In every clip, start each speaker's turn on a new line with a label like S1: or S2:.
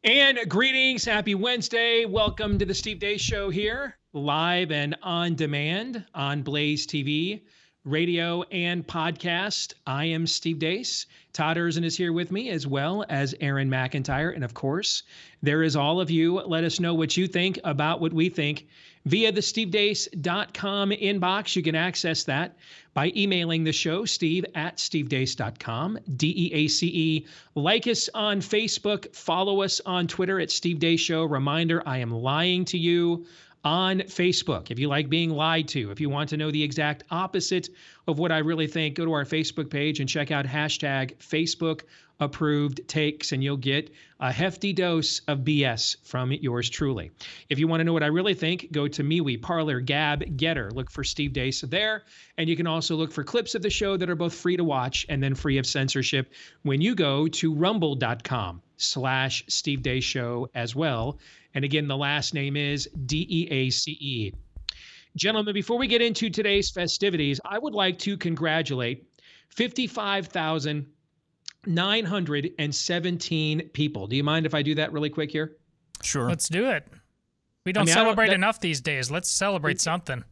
S1: And greetings. Happy Wednesday. Welcome to the Steve Deace Show here, live and on demand on BlazeTV, radio and podcast. I am Steve Deace. Todd Erzin is here with me, as well as Aaron McIntyre. And of course, there is all of you. Let us know what you think about what we think via the stevedeace.com inbox. You can access that by emailing the show, steve@stevedeace.com, DEACE. Like us on Facebook. Follow us on Twitter at Steve Deace Show. Reminder, I am lying to you on Facebook. If you like being lied to, if you want to know the exact opposite of what I really think, go to our Facebook page and check out hashtag Facebook approved takes, and you'll get a hefty dose of BS from yours truly. If you want to know what I really think, go to MeWe, Parler, Gab, Getter. Look for Steve Deace there. And you can also look for clips of the show that are both free to watch and then free of censorship when you go to rumble.com/Steve Deace Show as well. And again, the last name is DEACE. Gentlemen, before we get into today's festivities, I would like to congratulate 55,917 people. Do you mind if I do that really quick here?
S2: Sure.
S3: Let's do it. We don't celebrate enough these days. Let's celebrate something.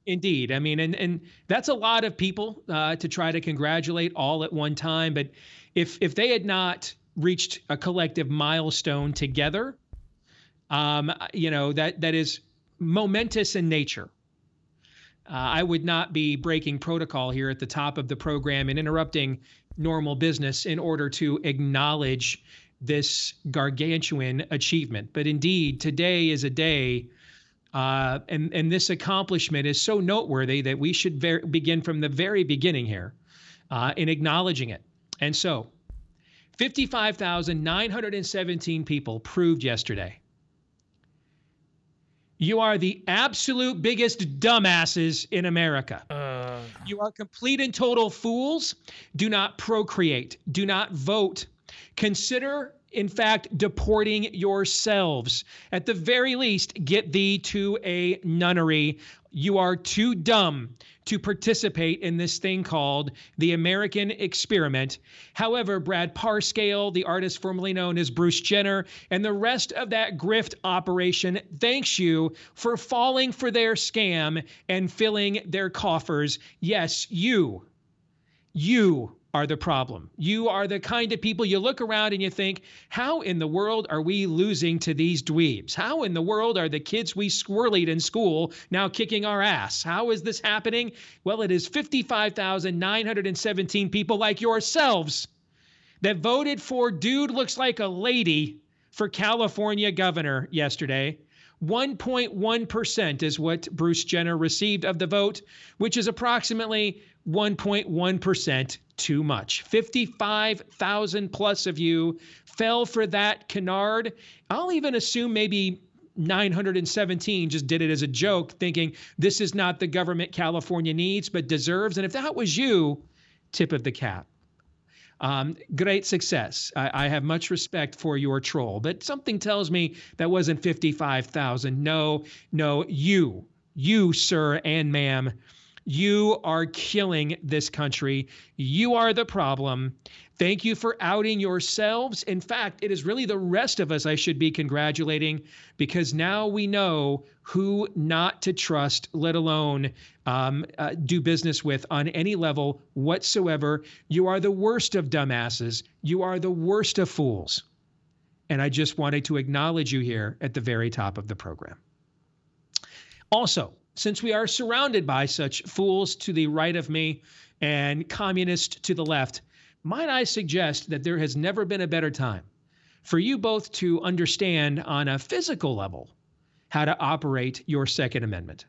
S1: Indeed. I mean, and that's a lot of people to try to congratulate all at one time. But if they had not reached a collective milestone together, that is momentous in nature. I would not be breaking protocol here at the top of the program and interrupting normal business in order to acknowledge this gargantuan achievement. But indeed, today is a day, and this accomplishment is so noteworthy that we should begin from the very beginning here in acknowledging it. And so 55,917 people proved yesterday you are the absolute biggest dumbasses in America. You are complete and total fools. Do not procreate. Do not vote. Consider, in fact, deporting yourselves. At the very least, get thee to a nunnery. You are too dumb to participate in this thing called the American experiment. However, Brad Parscale, the artist formerly known as Bruce Jenner, and the rest of that grift operation thanks you for falling for their scam and filling their coffers. Yes, you are the problem. You are the kind of people you look around and you think, how in the world are we losing to these dweebs? How in the world are the kids we squirrelied in school now kicking our ass? How is this happening? Well, it is 55,917 people like yourselves that voted for dude looks like a lady for California governor yesterday. 1.1% is what Bruce Jenner received of the vote, which is approximately 1.1% too much. 55,000 plus of you fell for that canard. I'll even assume maybe 917 just did it as a joke, thinking this is not the government California needs but deserves. And if that was you, tip of the cap. Great success. I have much respect for your troll, but something tells me that wasn't 55,000. No, you, sir and ma'am, you are killing this country. You are the problem. Thank you for outing yourselves. In fact, it is really the rest of us I should be congratulating, because now we know who not to trust, let alone do business with on any level whatsoever. You are the worst of dumbasses. You are the worst of fools. And I just wanted to acknowledge you here at the very top of the program. Also, since we are surrounded by such fools to the right of me and communists to the left, might I suggest that there has never been a better time for you both to understand on a physical level how to operate your Second Amendment,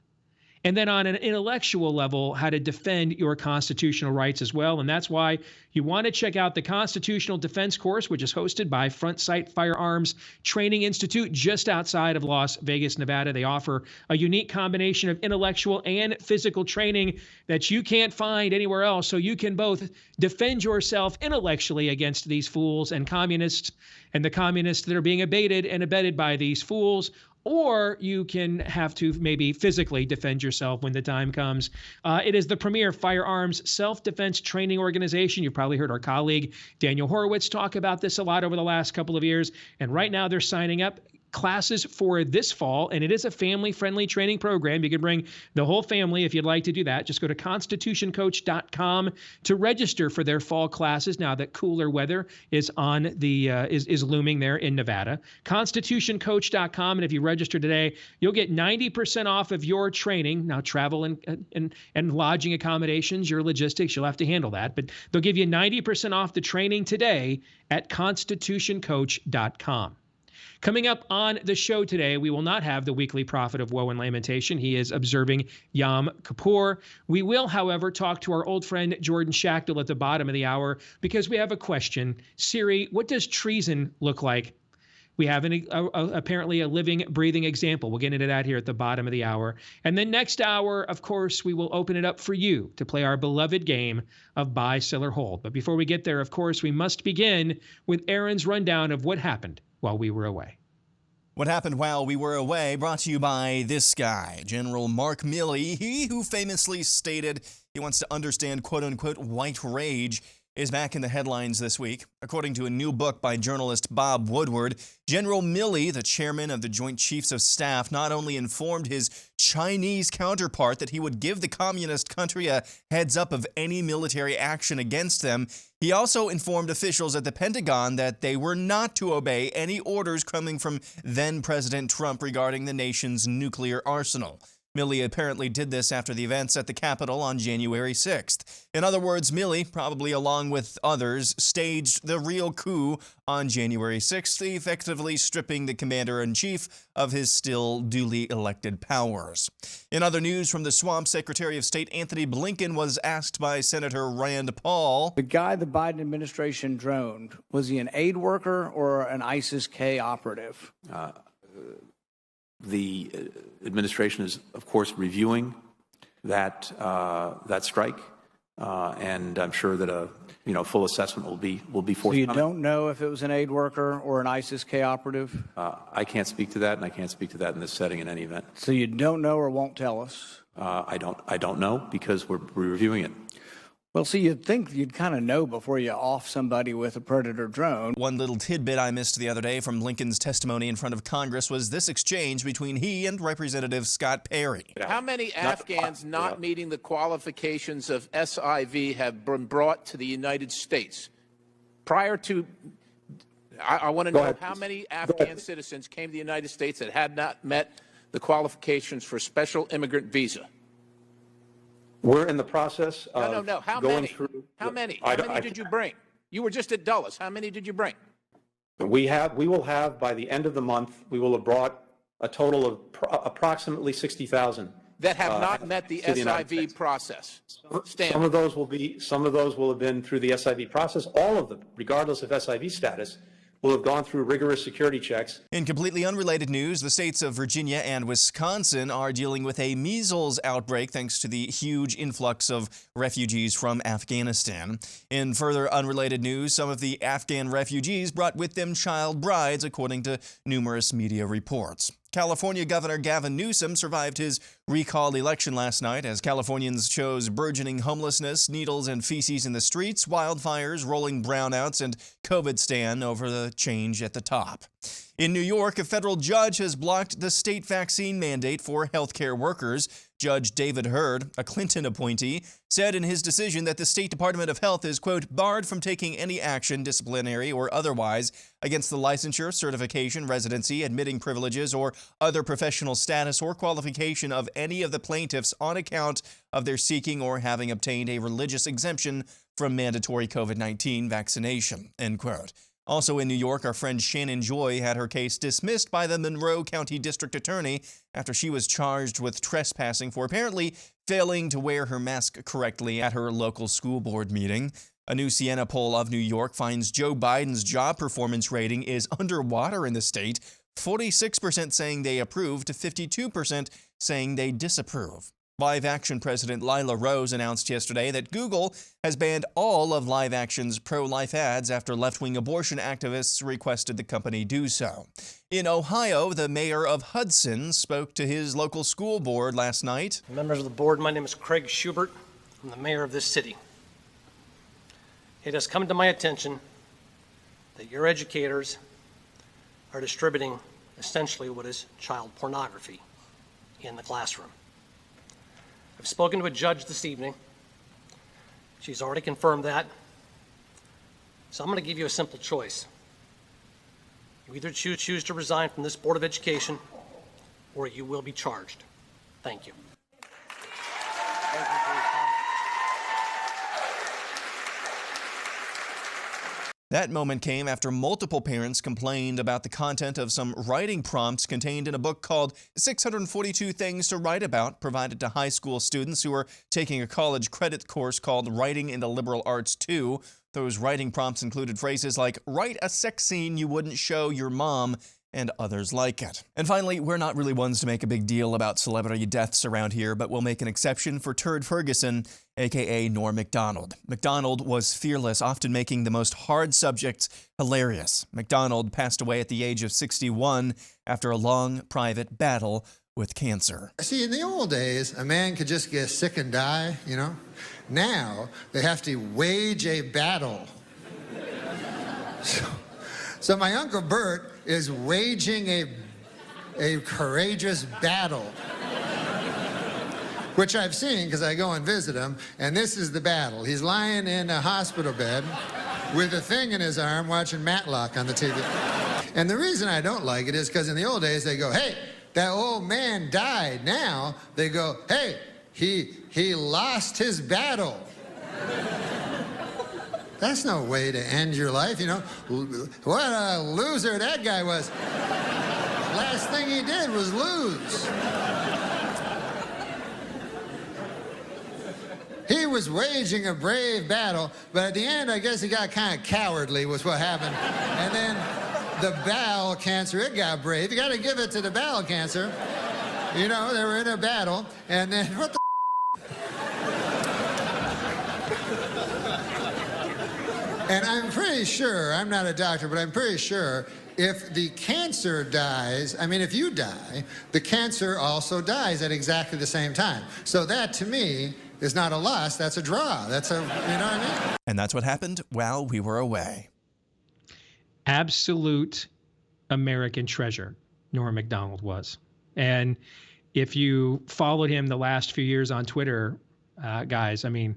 S1: and then on an intellectual level, how to defend your constitutional rights as well. And that's why you want to check out the Constitutional Defense Course, which is hosted by Front Sight Firearms Training Institute just outside of Las Vegas, Nevada. They offer a unique combination of intellectual and physical training that you can't find anywhere else, so you can both defend yourself intellectually against these fools and communists, and the communists that are being abated and abetted by these fools, or you can have to maybe physically defend yourself when the time comes. It is the premier firearms self-defense training organization. You've probably heard our colleague Daniel Horowitz talk about this a lot over the last couple of years. And right now they're signing up classes for this fall, and it is a family-friendly training program. You can bring the whole family if you'd like to do that. Just go to constitutioncoach.com to register for their fall classes now that cooler weather is on the is looming there in Nevada. Constitutioncoach.com, and if you register today, you'll get 90% off of your training. Now, travel and lodging accommodations, your logistics, you'll have to handle that, but they'll give you 90% off the training today at constitutioncoach.com. Coming up on the show today, we will not have the weekly prophet of woe and lamentation. He is observing Yom Kippur. We will, however, talk to our old friend Jordan Schachtel at the bottom of the hour because we have a question. Siri, what does treason look like? We have apparently a living, breathing example. We'll get into that here at the bottom of the hour. And then next hour, of course, we will open it up for you to play our beloved game of buy, sell, or hold. But before we get there, of course, we must begin with Aaron's rundown of what happened while we were away.
S2: What happened while we were away, brought to you by this guy, General Mark Milley. He who famously stated he wants to understand quote-unquote white rage is back in the headlines this week. According to a new book by journalist Bob Woodward, General Milley, the chairman of the Joint Chiefs of Staff, not only informed his Chinese counterpart that he would give the communist country a heads up of any military action against them, he also informed officials at the Pentagon that they were not to obey any orders coming from then-President Trump regarding the nation's nuclear arsenal. Milley apparently did this after the events at the Capitol on January 6th. In other words, Milley, probably along with others, staged the real coup on January 6th, effectively stripping the commander-in-chief of his still duly elected powers. In other news from the swamp, Secretary of State Anthony Blinken was asked by Senator Rand Paul,
S4: the guy the Biden administration droned, was he an aid worker or an ISIS-K operative?
S5: The administration is, of course, reviewing that strike, and I'm sure that a full assessment will be forthcoming.
S4: So you don't know if it was an aid worker or an ISIS-K operative?
S5: I can't speak to that, and I can't speak to that in this setting in any event.
S4: So you don't know or won't tell us?
S5: I don't know because we're reviewing it.
S4: Well, see, you'd think you'd kind of know before you off somebody with a Predator drone.
S2: One little tidbit I missed the other day from Blinken's testimony in front of Congress was this exchange between he and Representative Scott Perry.
S6: How many Afghans not meeting the qualifications of SIV have been brought to the United States? Prior to, I want to know how many Afghan citizens came to the United States that had not met the qualifications for special immigrant visa?
S7: We're in the process of
S6: No. How
S7: going
S6: many?
S7: through.
S6: How many? How many did you bring? You were just at Dulles. How many did you bring?
S7: We will have, by the end of the month, we will have brought a total of approximately 60,000.
S6: That have not met the SIV process.
S7: Some of those will have been through the SIV process. All of them, regardless of SIV status, will have gone through rigorous security checks.
S2: In completely unrelated news, the states of Virginia and Wisconsin are dealing with a measles outbreak thanks to the huge influx of refugees from Afghanistan. In further unrelated news, some of the Afghan refugees brought with them child brides, according to numerous media reports. California Governor Gavin Newsom survived his recalled election last night as Californians chose burgeoning homelessness, needles and feces in the streets, wildfires, rolling brownouts, and COVID stand over the change at the top. In New York, a federal judge has blocked the state vaccine mandate for healthcare workers. Judge David Hurd, a Clinton appointee, said in his decision that the State Department of Health is, quote, barred from taking any action, disciplinary or otherwise, against the licensure, certification, residency, admitting privileges, or other professional status or qualification of any of the plaintiffs on account of their seeking or having obtained a religious exemption from mandatory COVID-19 vaccination, end quote. Also in New York, our friend Shannon Joy had her case dismissed by the Monroe County District Attorney after she was charged with trespassing for apparently failing to wear her mask correctly at her local school board meeting. A new Siena poll of New York finds Joe Biden's job performance rating is underwater in the state, 46% saying they approve to 52% saying they disapprove. Live Action President Lila Rose announced yesterday that Google has banned all of Live Action's pro-life ads after left-wing abortion activists requested the company do so. In Ohio, the mayor of Hudson spoke to his local school board last night.
S8: Members of the board, my name is Craig Schubert. I'm the mayor of this city. It has come to my attention that your educators are distributing essentially what is child pornography in the classroom. I've spoken to a judge this evening. She's already confirmed that. So I'm going to give you a simple choice. You either choose to resign from this Board of Education, or you will be charged. Thank you.
S2: That moment came after multiple parents complained about the content of some writing prompts contained in a book called 642 Things to Write About, provided to high school students who were taking a college credit course called Writing in the Liberal Arts 2. Those writing prompts included phrases like, write a sex scene you wouldn't show your mom, and others like it. And finally, we're not really ones to make a big deal about celebrity deaths around here, but we'll make an exception for Turd Ferguson, aka Norm Macdonald. Macdonald was fearless, often making the most hard subjects hilarious. Macdonald passed away at the age of 61 after a long private battle with cancer.
S9: See, in the old days, a man could just get sick and die, you know? Now, they have to wage a battle. So my Uncle Bert is waging a courageous battle, which I've seen because I go and visit him, and this is the battle. He's lying in a hospital bed with a thing in his arm watching Matlock on the TV. And the reason I don't like it is because in the old days they go, hey, that old man died. Now they go, hey, he lost his battle. That's no way to end your life, you know. What a loser that guy was. Last thing he did was lose. He was waging a brave battle, but at the end, I guess he got kind of cowardly was what happened. And then the bowel cancer, it got brave. You got to give it to the bowel cancer. You know, they were in a battle, and then what the And I'm pretty sure, I'm not a doctor, but I'm pretty sure if the cancer dies, I mean, if you die, the cancer also dies at exactly the same time. So that, to me, is not a loss, that's a draw. That's a, you know what I mean?
S2: And that's what happened while we were away.
S1: Absolute American treasure, Norm Macdonald was. And if you followed him the last few years on Twitter, guys, I mean,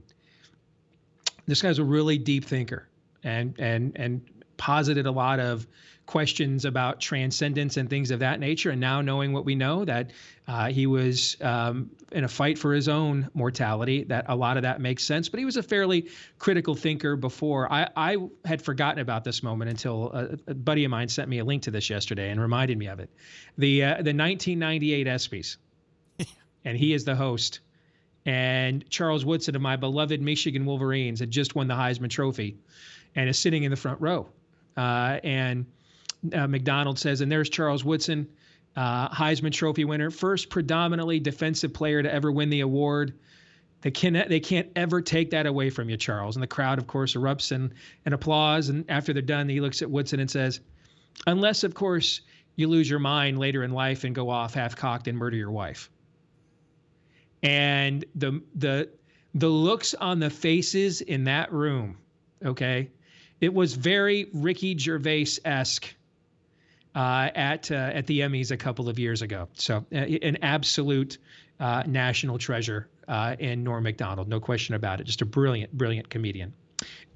S1: this guy's a really deep thinker. And posited a lot of questions about transcendence and things of that nature. And now knowing what we know, that he was in a fight for his own mortality, that a lot of that makes sense. But he was a fairly critical thinker before. I had forgotten about this moment until a buddy of mine sent me a link to this yesterday and reminded me of it. The 1998 ESPYs, and he is the host. And Charles Woodson of my beloved Michigan Wolverines had just won the Heisman Trophy and is sitting in the front row. And Macdonald says, and there's Charles Woodson, Heisman Trophy winner, first predominantly defensive player to ever win the award. They can't ever take that away from you, Charles. And the crowd, of course, erupts in applause. And after they're done, he looks at Woodson and says, unless, of course, you lose your mind later in life and go off half-cocked and murder your wife. And the looks on the faces in that room, okay, it was very Ricky Gervais-esque at the Emmys a couple of years ago. So an absolute national treasure in Norm Macdonald, no question about it. Just a brilliant, brilliant comedian.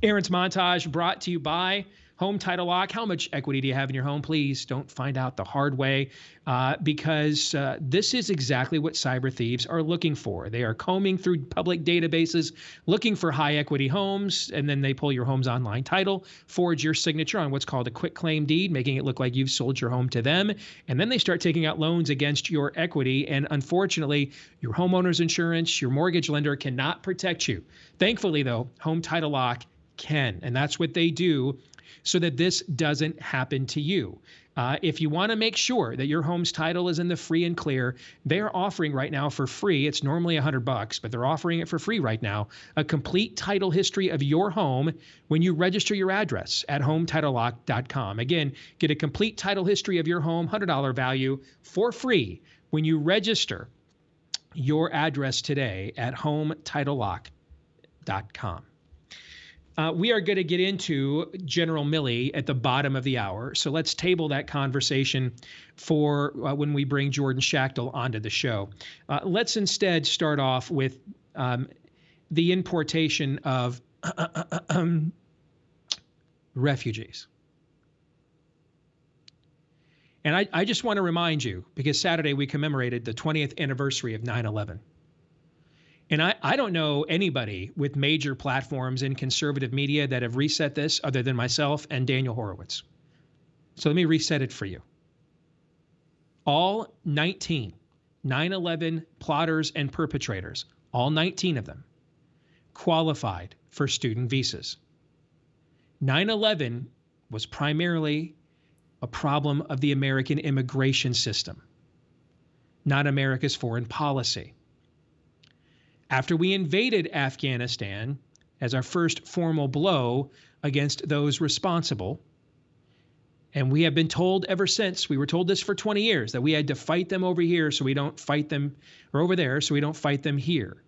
S1: Aaron's Montage brought to you by Home Title Lock. How much equity do you have in your home? Please don't find out the hard way, because this is exactly what cyber thieves are looking for. They are combing through public databases, looking for high equity homes, and then they pull your home's online title, forge your signature on what's called a quick claim deed, making it look like you've sold your home to them. And then they start taking out loans against your equity. And unfortunately, your homeowner's insurance, your mortgage lender cannot protect you. Thankfully, though, Home Title Lock can. And that's what they do. so that this doesn't happen to you. If you want to make sure that your home's title is in the free and clear, they're offering right now for free. It's normally $100, but they're offering it for free right now. A complete title history of your home when you register your address at HomeTitleLock.com. Again, get a complete title history of your home, $100 value for free when you register your address today at HomeTitleLock.com. We are going to get into General Milley at the bottom of the hour. So let's table that conversation for when we bring Jordan Schachtel onto the show. Let's instead start off with the importation of refugees. And I just want to remind you, because Saturday we commemorated the 20th anniversary of 9/11. And I don't know anybody with major platforms in conservative media that have reset this other than myself and Daniel Horowitz. So let me reset it for you. All 19 9/11 plotters and perpetrators, all 19 of them, qualified for student visas. 9/11 was primarily a problem of the American immigration system, not America's foreign policy. After we invaded Afghanistan as our first formal blow against those responsible, and we have been told ever since, we were told this for 20 years, that we had to fight them over here so we don't fight them, or over there so we don't fight them here.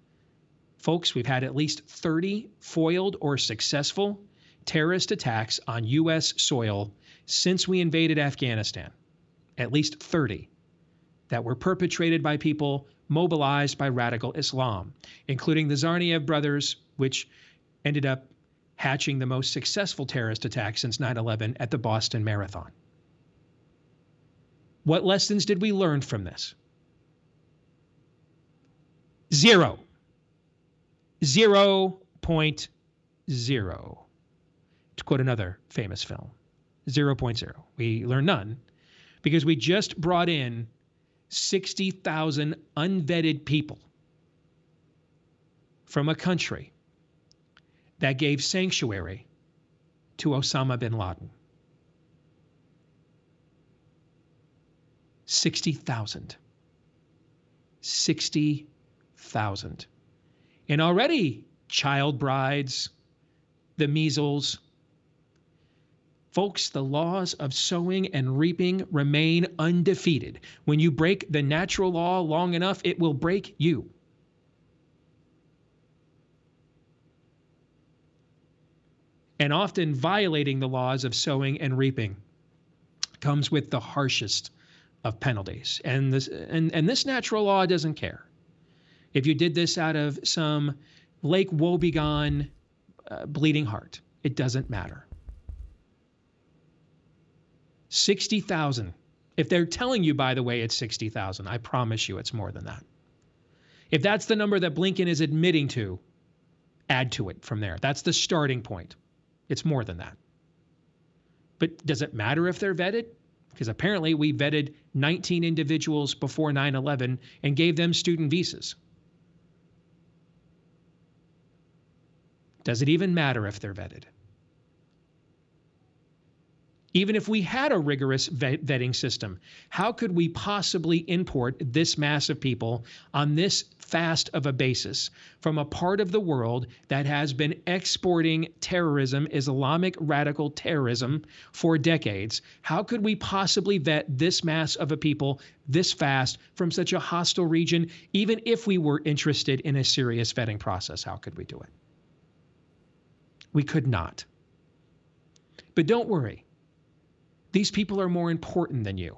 S1: Folks, we've had at least 30 foiled or successful terrorist attacks on U.S. soil since we invaded Afghanistan. At least 30 that were perpetrated by people mobilized by radical Islam, including the Tsarnaev brothers, which ended up hatching the most successful terrorist attack since 9/11 at the Boston Marathon. What lessons did we learn from this? Zero. 0.0. To quote another famous film, 0.0. We learned none because we just brought in 60,000 unvetted people from a country that gave sanctuary to Osama bin Laden. 60,000. 60,000. And already child brides, the measles. Folks, the laws of sowing and reaping remain undefeated. When you break the natural law long enough, it will break you. And often violating the laws of sowing and reaping comes with the harshest of penalties. And this natural law doesn't care. If you did this out of some Lake Woebegone bleeding heart, it doesn't matter. 60,000. If they're telling you, by the way, it's 60,000, I promise you it's more than that. If that's the number that Blinken is admitting to, add to it from there. That's the starting point. It's more than that. But does it matter if they're vetted? Because apparently we vetted 19 individuals before 9/11 and gave them student visas. Does it even matter if they're vetted? Even if we had a rigorous vetting system, how could we possibly import this mass of people on this fast of a basis from a part of the world that has been exporting terrorism, Islamic radical terrorism, for decades? How could we possibly vet this mass of a people this fast from such a hostile region, even if we were interested in a serious vetting process? How could we do it? We could not. But don't worry. These people are more important than you.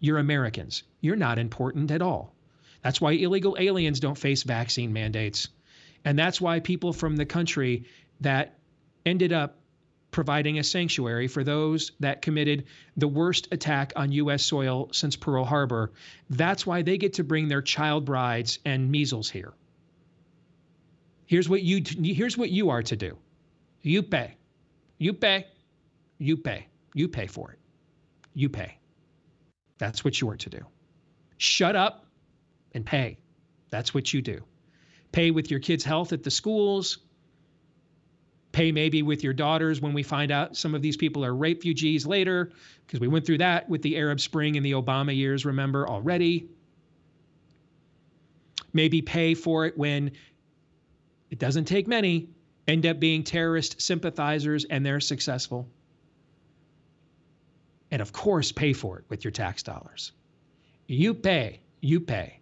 S1: You're Americans. You're not important at all. That's why illegal aliens don't face vaccine mandates. And that's why people from the country that ended up providing a sanctuary for those that committed the worst attack on U.S. soil since Pearl Harbor, that's why they get to bring their child brides and measles here. Here's what you are to do. You pay. You pay. You pay. You pay for it. You pay. That's what you are to do. Shut up and pay. That's what you do. Pay with your kids' health at the schools. Pay maybe with your daughters when we find out some of these people are refugees later, because we went through that with the Arab Spring and the Obama years, remember, already. Maybe pay for it when it doesn't take many, end up being terrorist sympathizers and they're successful. And of course, pay for it with your tax dollars. You pay, you pay.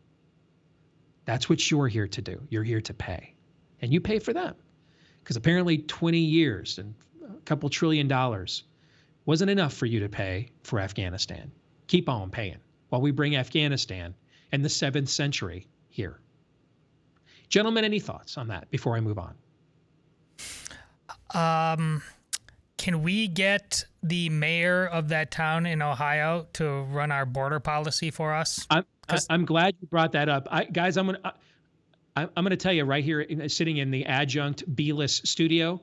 S1: That's what you're here to do. You're here to pay. And you pay for them. Because apparently 20 years and a couple $1 trillion wasn't enough for you to pay for Afghanistan. Keep on paying while we bring Afghanistan and the 7th century here. Gentlemen, any thoughts on that before I move on?
S3: Can we get the mayor of that town in Ohio to run our border policy for us?
S1: I'm glad you brought that up. Guys, I'm gonna tell you right here, sitting in the adjunct B-less studio,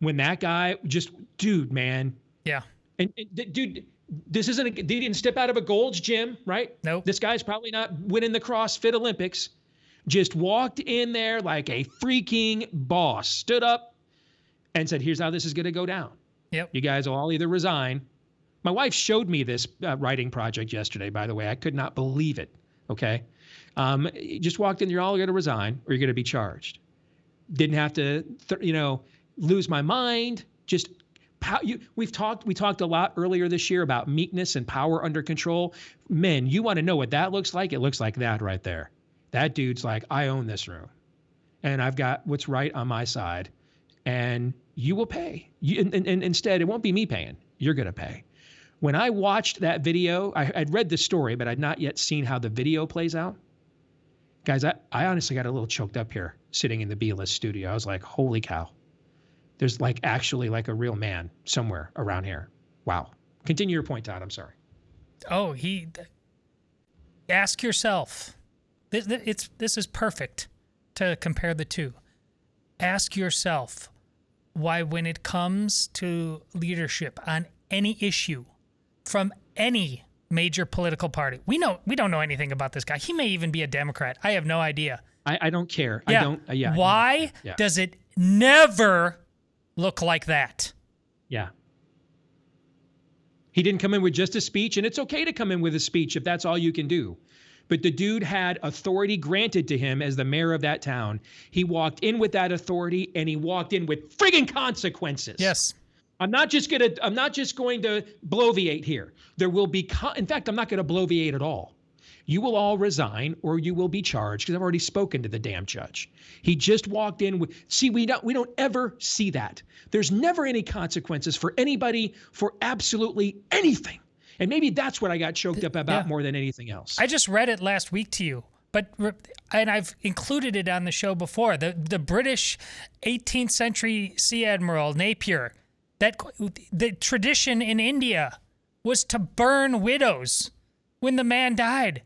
S1: when that guy dude, man.
S3: Yeah.
S1: And dude, they didn't step out of a Gold's Gym, right?
S3: Nope.
S1: This guy's probably not winning the CrossFit Olympics. Just walked in there like a freaking boss, stood up and said, here's how this is going to go down.
S3: Yep.
S1: You guys will all either resign. My wife showed me this writing project yesterday, by the way. I could not believe it. Okay. Just walked in, you're all going to resign or you're going to be charged. Didn't have to, lose my mind. Just we talked a lot earlier this year about meekness and power under control. Men, you want to know what that looks like? It looks like that right there. That dude's like, I own this room and I've got what's right on my side and you will pay. And instead, it won't be me paying. You're going to pay. When I watched that video, I'd read the story, but I'd not yet seen how the video plays out. Guys, I honestly got a little choked up here sitting in the B-list studio. I was like, holy cow. There's actually a real man somewhere around here. Wow. Continue your point, Todd. I'm sorry.
S3: Oh, ask yourself. This is perfect to compare the two. Ask yourself why, when it comes to leadership on any issue from any major political party, we don't know anything about this guy. He may even be a Democrat. I have no idea.
S1: I don't care.
S3: Yeah.
S1: I don't. Yeah.
S3: Why does it never look like that?
S1: Yeah. He didn't come in with just a speech, and it's okay to come in with a speech if that's all you can do. But the dude had authority granted to him as the mayor of that town. He walked in with that authority, and he walked in with friggin' consequences.
S3: Yes.
S1: I'm not just going to bloviate here. There will be, in fact, I'm not going to bloviate at all. You will all resign or you will be charged, because I've already spoken to the damn judge. He just walked in with, we don't ever see that. There's never any consequences for anybody for absolutely anything. And maybe that's what I got choked up about more than anything else.
S3: I just read it last week to you, and I've included it on the show before. The British 18th century Sea Admiral Napier, that the tradition in India was to burn widows when the man died.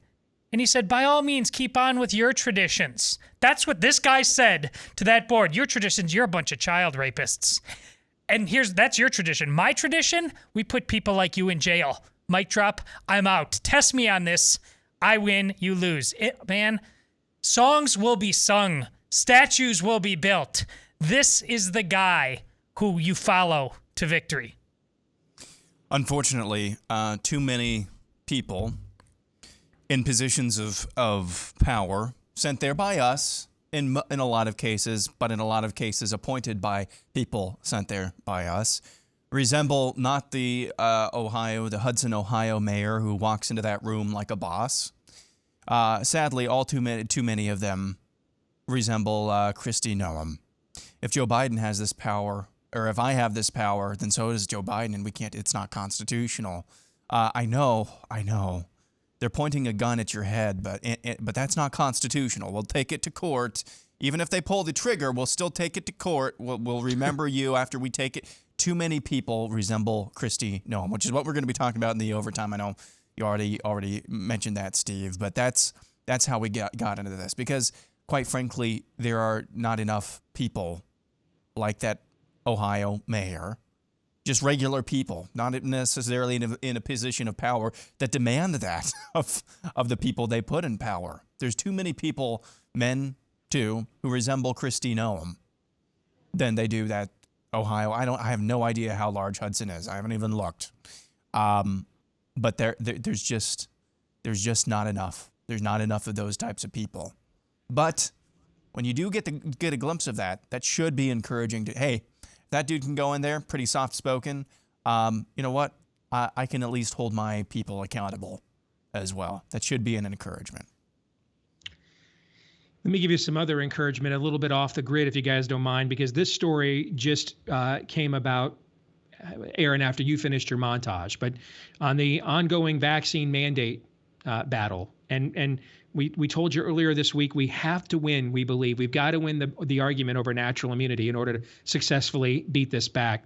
S3: And he said, by all means, keep on with your traditions. That's what this guy said to that board. Your traditions, you're a bunch of child rapists. And that's your tradition. My tradition, we put people like you in jail. Mic drop, I'm out. Test me on this. I win, you lose. Man, songs will be sung. Statues will be built. This is the guy who you follow to victory.
S2: Unfortunately, too many people in positions of power, sent there by us in a lot of cases, but in a lot of cases appointed by people sent there by us, resemble not the the Hudson, Ohio mayor who walks into that room like a boss. Sadly, too many of them resemble Kristi Noem. If Joe Biden has this power, or if I have this power, then so does Joe Biden, and we can't. It's not constitutional. I know. They're pointing a gun at your head, but that's not constitutional. We'll take it to court. Even if they pull the trigger, we'll still take it to court. We'll remember you after we take it. Too many people resemble Kristi Noem, which is what we're going to be talking about in the overtime. I know you already mentioned that, Steve, but that's how we got into this. Because, quite frankly, there are not enough people like that Ohio mayor, just regular people, not necessarily in a position of power, that demand that of the people they put in power. There's too many people, men too, who resemble Kristi Noem than they do that Ohio. I have no idea how large Hudson is. I haven't even looked. But there's just not enough. There's not enough of those types of people. But when you do get a glimpse of that, that should be encouraging to, hey, if that dude can go in there, pretty soft-spoken, you know what? I can at least hold my people accountable as well. That should be an encouragement.
S1: Let me give you some other encouragement, a little bit off the grid, if you guys don't mind, because this story just came about, Aaron, after you finished your montage, but on the ongoing vaccine mandate battle. And we told you earlier this week, we have to win, we believe. We've got to win the argument over natural immunity in order to successfully beat this back.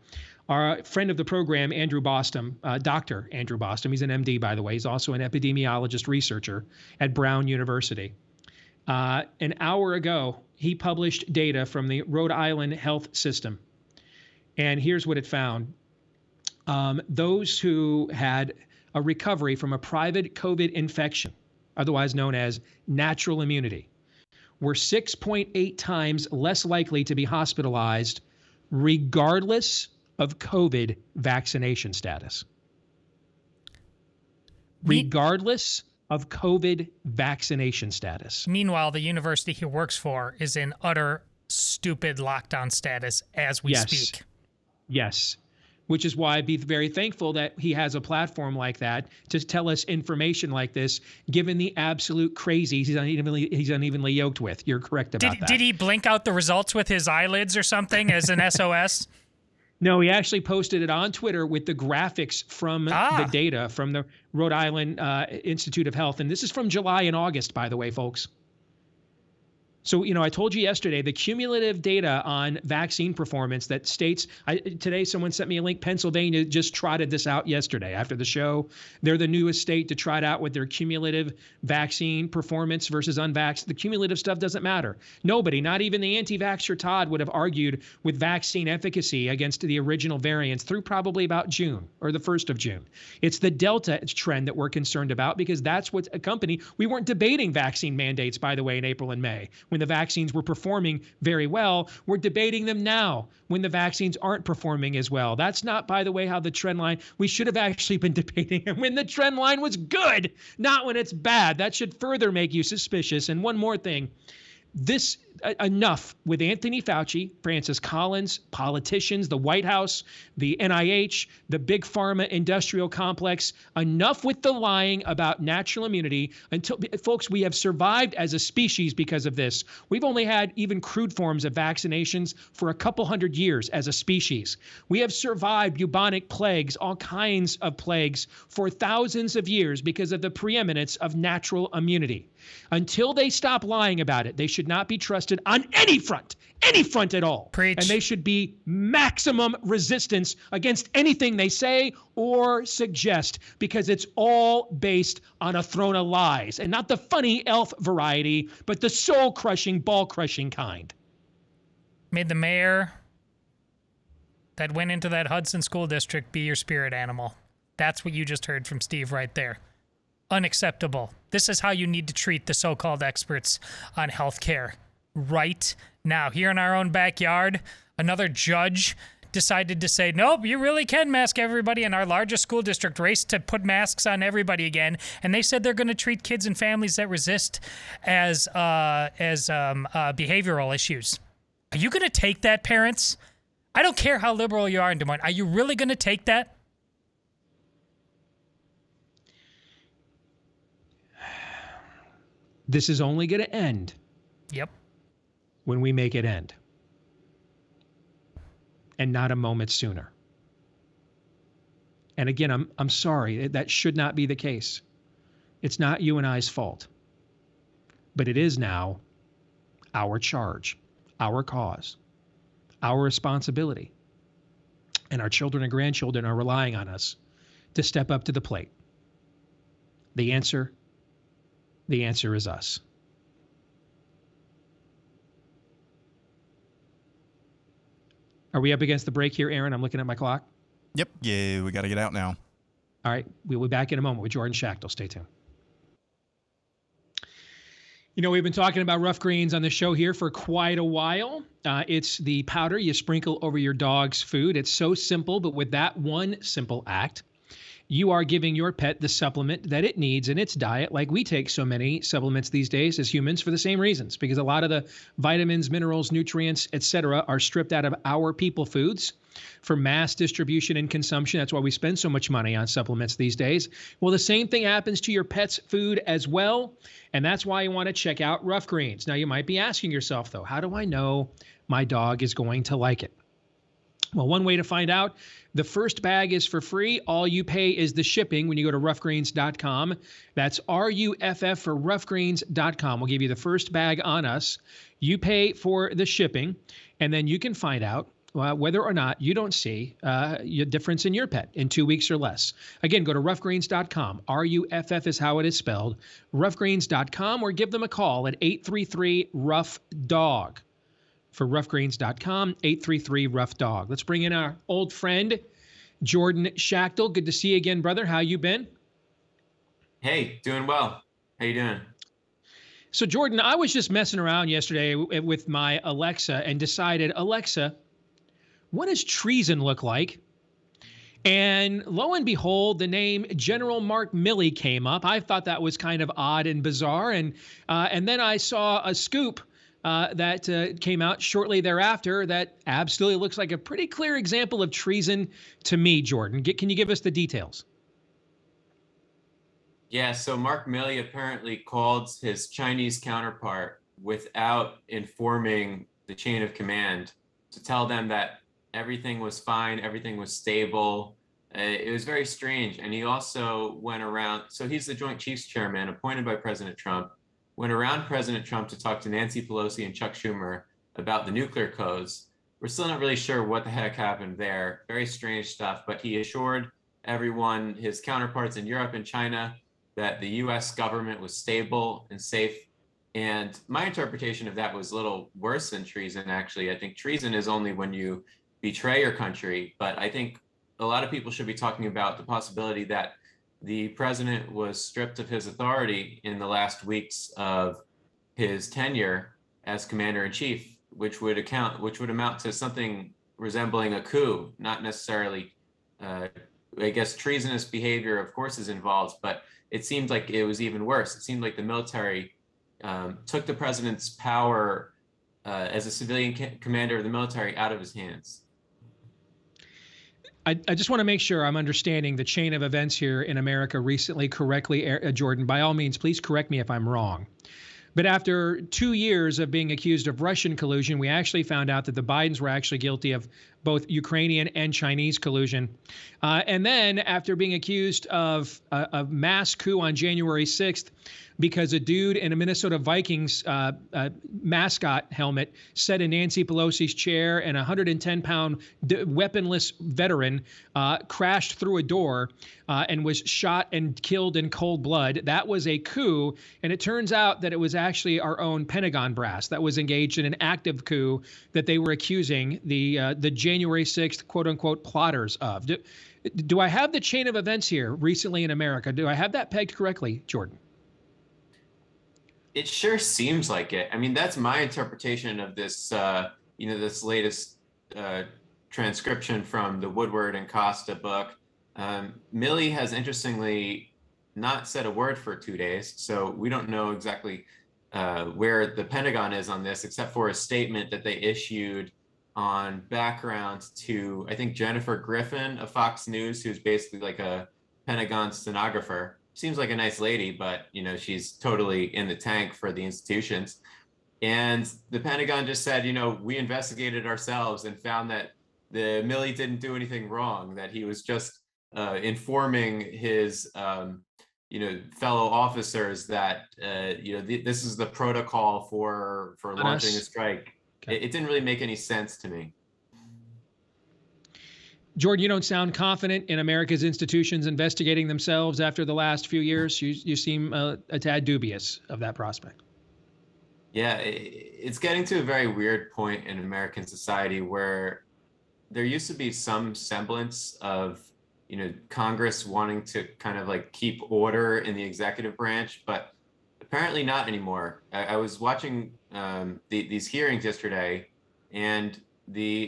S1: Our friend of the program, Andrew Bostom, Dr. Andrew Bostom, he's an MD, by the way. He's also an epidemiologist researcher at Brown University. An hour ago, he published data from the Rhode Island health system. And here's what it found. Those who had a recovery from a private COVID infection, otherwise known as natural immunity, were 6.8 times less likely to be hospitalized regardless of COVID vaccination status. Regardless of COVID vaccination status.
S3: Meanwhile, the university he works for is in utter stupid lockdown status as we speak.
S1: Yes. Which is why I'd be very thankful that he has a platform like that to tell us information like this, given the absolute crazies he's unevenly yoked with. You're correct about that.
S3: Did he blink out the results with his eyelids or something as an SOS?
S1: No, he actually posted it on Twitter with the graphics from the data from the Rhode Island Institute of Health. And this is from July and August, by the way, folks. So, I told you yesterday, the cumulative data on vaccine performance that states, today someone sent me a link, Pennsylvania just trotted this out yesterday after the show. They're the newest state to trot out with their cumulative vaccine performance versus unvaxxed. The cumulative stuff doesn't matter. Nobody, not even the anti-vaxxer Todd, would have argued with vaccine efficacy against the original variants through probably about June or the 1st of June. It's the Delta trend that we're concerned about because that's what's accompanied. We weren't debating vaccine mandates, by the way, in April and May when the vaccines were performing very well. We're debating them now when the vaccines aren't performing as well. That's not, by the way, how the trend line, we should have actually been debating them when the trend line was good, not when it's bad. That should further make you suspicious. And one more thing, this enough with Anthony Fauci, Francis Collins, politicians, the White House, the NIH, the big pharma industrial complex, enough with the lying about natural immunity until, folks, we have survived as a species because of this. We've only had even crude forms of vaccinations for a couple hundred years as a species. We have survived bubonic plagues, all kinds of plagues for thousands of years because of the preeminence of natural immunity. Until they stop lying about it, they should not be trusted on any front at all.
S3: Preach.
S1: And they should be maximum resistance against anything they say or suggest because it's all based on a throne of lies and not the funny elf variety, but the soul-crushing, ball-crushing kind.
S3: Made the mayor that went into that Hudson school district be your spirit animal. That's what you just heard from Steve right there. Unacceptable. This is how you need to treat the so-called experts on healthcare right now. Here in our own backyard, another judge decided to say, nope, you really can mask everybody. And our largest school district raced to put masks on everybody again. And they said they're going to treat kids and families that resist as behavioral issues. Are you going to take that, parents? I don't care how liberal you are in Des Moines. Are you really going to take that?
S1: This is only going to end.
S3: Yep.
S1: When we make it end. And not a moment sooner. And again, I'm sorry. That should not be the case. It's not you and I's fault. But it is now our charge, our cause, our responsibility. And our children and grandchildren are relying on us to step up to the plate. The answer is us. Are we up against the break here, Aaron? I'm looking at my clock.
S2: Yep. Yeah, we got to get out now. All
S1: right. We'll be back in a moment with Jordan Schachtel. Stay tuned. You know, we've been talking about rough greens on the show here for quite a while. It's the powder you sprinkle over your dog's food. It's so simple, but with that one simple act, you are giving your pet the supplement that it needs in its diet, like we take so many supplements these days as humans for the same reasons, because a lot of the vitamins, minerals, nutrients, etc., are stripped out of our people foods for mass distribution and consumption. That's why we spend so much money on supplements these days. Well, the same thing happens to your pet's food as well, and that's why you want to check out Rough Greens. Now, you might be asking yourself, though, how do I know my dog is going to like it? Well, one way to find out, the first bag is for free. All you pay is the shipping when you go to roughgreens.com. That's RUFF for roughgreens.com. We'll give you the first bag on us. You pay for the shipping, and then you can find out whether or not you don't see a difference in your pet in 2 weeks or less. Again, go to roughgreens.com. RUFF is how it is spelled. Roughgreens.com, or give them a call at 833-ROUGH-DOG. For roughgreens.com, 833-ROUGH-DOG. Let's bring in our old friend, Jordan Schachtel. Good to see you again, brother. How you been?
S10: Hey, doing well. How you doing?
S1: So, Jordan, I was just messing around yesterday with my Alexa and decided, Alexa, what does treason look like? And lo and behold, the name General Mark Milley came up. I thought that was kind of odd and bizarre. And then I saw a scoop that came out shortly thereafter that absolutely looks like a pretty clear example of treason to me, Jordan. Can you give us the details?
S10: Yeah, so Mark Milley apparently called his Chinese counterpart without informing the chain of command to tell them that everything was fine, everything was stable. It was very strange. And he also went around, so he's the Joint Chiefs Chairman appointed by President Trump, went around President Trump to talk to Nancy Pelosi and Chuck Schumer about the nuclear codes. We're still not really sure what the heck happened there. Very strange stuff, but he assured everyone, his counterparts in Europe and China, that the US government was stable and safe. And my interpretation of that was a little worse than treason, actually. I think treason is only when you betray your country, but I think a lot of people should be talking about the possibility that the president was stripped of his authority in the last weeks of his tenure as commander-in-chief, which would amount to something resembling a coup, not necessarily, I guess treasonous behavior, of course, is involved, but it seemed like it was even worse. It seemed like the military took the president's power as a civilian commander of the military out of his hands.
S1: I just want to make sure I'm understanding the chain of events here in America recently correctly, Jordan. By all means, please correct me if I'm wrong. But after 2 years of being accused of Russian collusion, we actually found out that the Bidens were actually guilty of both Ukrainian and Chinese collusion. And then after being accused of a mass coup on January 6th, because a dude in a Minnesota Vikings mascot helmet sat in Nancy Pelosi's chair, and a 110-pound weaponless veteran crashed through a door and was shot and killed in cold blood. That was a coup, and it turns out that it was actually our own Pentagon brass that was engaged in an active coup that they were accusing the January 6th quote-unquote plotters of. Do I have the chain of events here recently in America? Do I have that pegged correctly, Jordan?
S10: It sure seems like it. I mean, that's my interpretation of this, this latest transcription from the Woodward and Costa book. Milley has interestingly not said a word for 2 days, so we don't know exactly where the Pentagon is on this, except for a statement that they issued on background to, I think, Jennifer Griffin of Fox News, who's basically like a Pentagon stenographer. Seems like a nice lady, but she's totally in the tank for the institutions. And the Pentagon just said, we investigated ourselves and found that the Milley didn't do anything wrong, that he was just informing his fellow officers that this is the protocol for launching a strike. Okay. It didn't really make any sense to me.
S1: Jordan, you don't sound confident in America's institutions investigating themselves after the last few years. You seem a tad dubious of that prospect.
S10: Yeah, it's getting to a very weird point in American society where there used to be some semblance of, Congress wanting to kind of like keep order in the executive branch, but Apparently not anymore. I was watching these hearings yesterday, and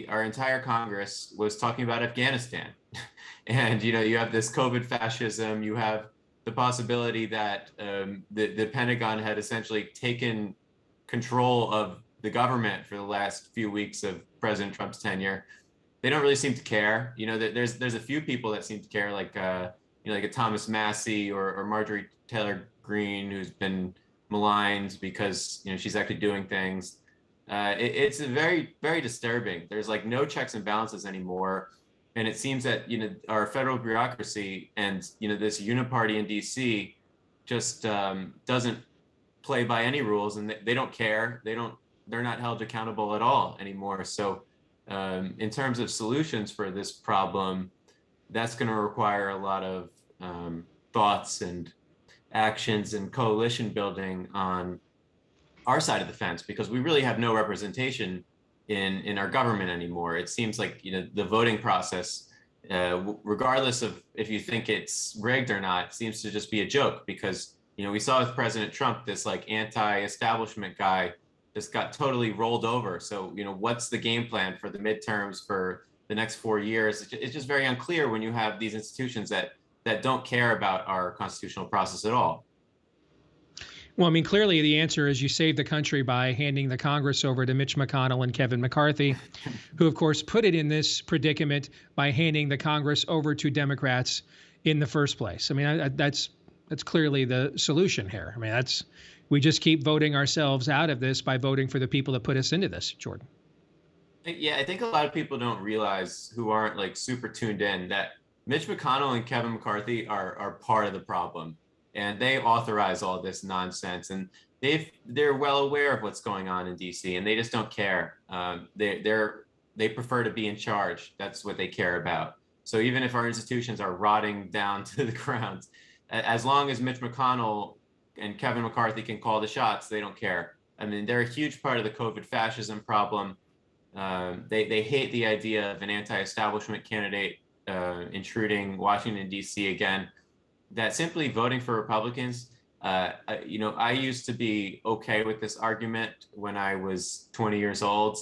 S10: our entire Congress was talking about Afghanistan. And you have this COVID fascism. You have the possibility that the Pentagon had essentially taken control of the government for the last few weeks of President Trump's tenure. They don't really seem to care. There's a few people that seem to care, like like a Thomas Massey or Marjorie Taylor Greene, who's been maligned because she's actually doing things. It's a very, very disturbing. There's like no checks and balances anymore, and it seems that our federal bureaucracy and this uniparty in D.C. just doesn't play by any rules, and they don't care. They're not held accountable at all anymore. So in terms of solutions for this problem, that's going to require a lot of thoughts and actions and coalition building on our side of the fence, because we really have no representation in our government anymore. It seems like the voting process, regardless of if you think it's rigged or not, seems to just be a joke, because we saw with President Trump, this like anti-establishment guy just got totally rolled over. So what's the game plan for the midterms for the next 4 years? It's just very unclear when you have these institutions that don't care about our constitutional process at all.
S1: Well, I mean, clearly the answer is you save the country by handing the Congress over to Mitch McConnell and Kevin McCarthy, who, of course, put it in this predicament by handing the Congress over to Democrats in the first place. I mean, that's clearly the solution here. I mean, we just keep voting ourselves out of this by voting for the people that put us into this, Jordan.
S10: Yeah, I think a lot of people don't realize, who aren't like super tuned in, that Mitch McConnell and Kevin McCarthy are part of the problem. And they authorize all this nonsense, and they're well aware of what's going on in DC, and they just don't care. They prefer to be in charge. That's what they care about. So even if our institutions are rotting down to the ground, as long as Mitch McConnell and Kevin McCarthy can call the shots, they don't care. I mean, they're a huge part of the COVID fascism problem. They hate the idea of an anti-establishment candidate intruding Washington, D.C. again. That simply voting for Republicans, I used to be okay with this argument when I was 20 years old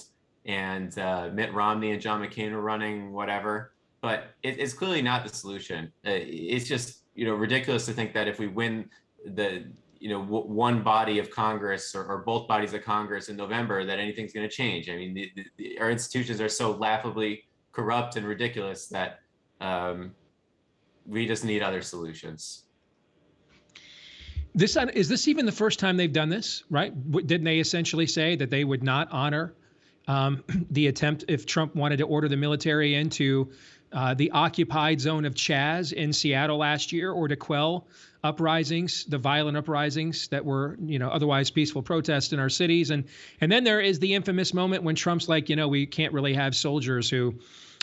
S10: and Mitt Romney and John McCain were running, whatever. But it's clearly not the solution. It's just, ridiculous to think that if we win the, one body of Congress or both bodies of Congress in November, that anything's going to change. I mean, our institutions are so laughably corrupt and ridiculous that we just need other solutions.
S1: Is this even the first time they've done this, right? Didn't they essentially say that they would not honor the attempt if Trump wanted to order the military into the occupied zone of Chaz in Seattle last year, or to quell uprisings, the violent uprisings that were, otherwise peaceful protests in our cities? And then there is the infamous moment when Trump's like, we can't really have soldiers who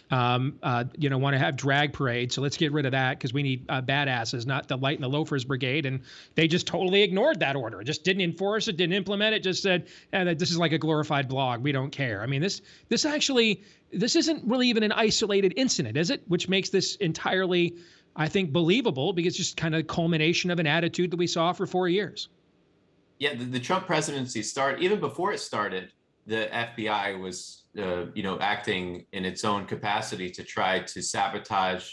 S1: want to have drag parades. So let's get rid of that because we need badasses, not the Light and the Loafers Brigade. And they just totally ignored that order, just didn't enforce it, didn't implement it, just said, this is like a glorified blog. We don't care. I mean, this isn't really even an isolated incident, is it? Which makes this entirely, I think, believable, because it's just kind of a culmination of an attitude that we saw for 4 years.
S10: Yeah, the Trump presidency started, even before it started, the FBI was acting in its own capacity to try to sabotage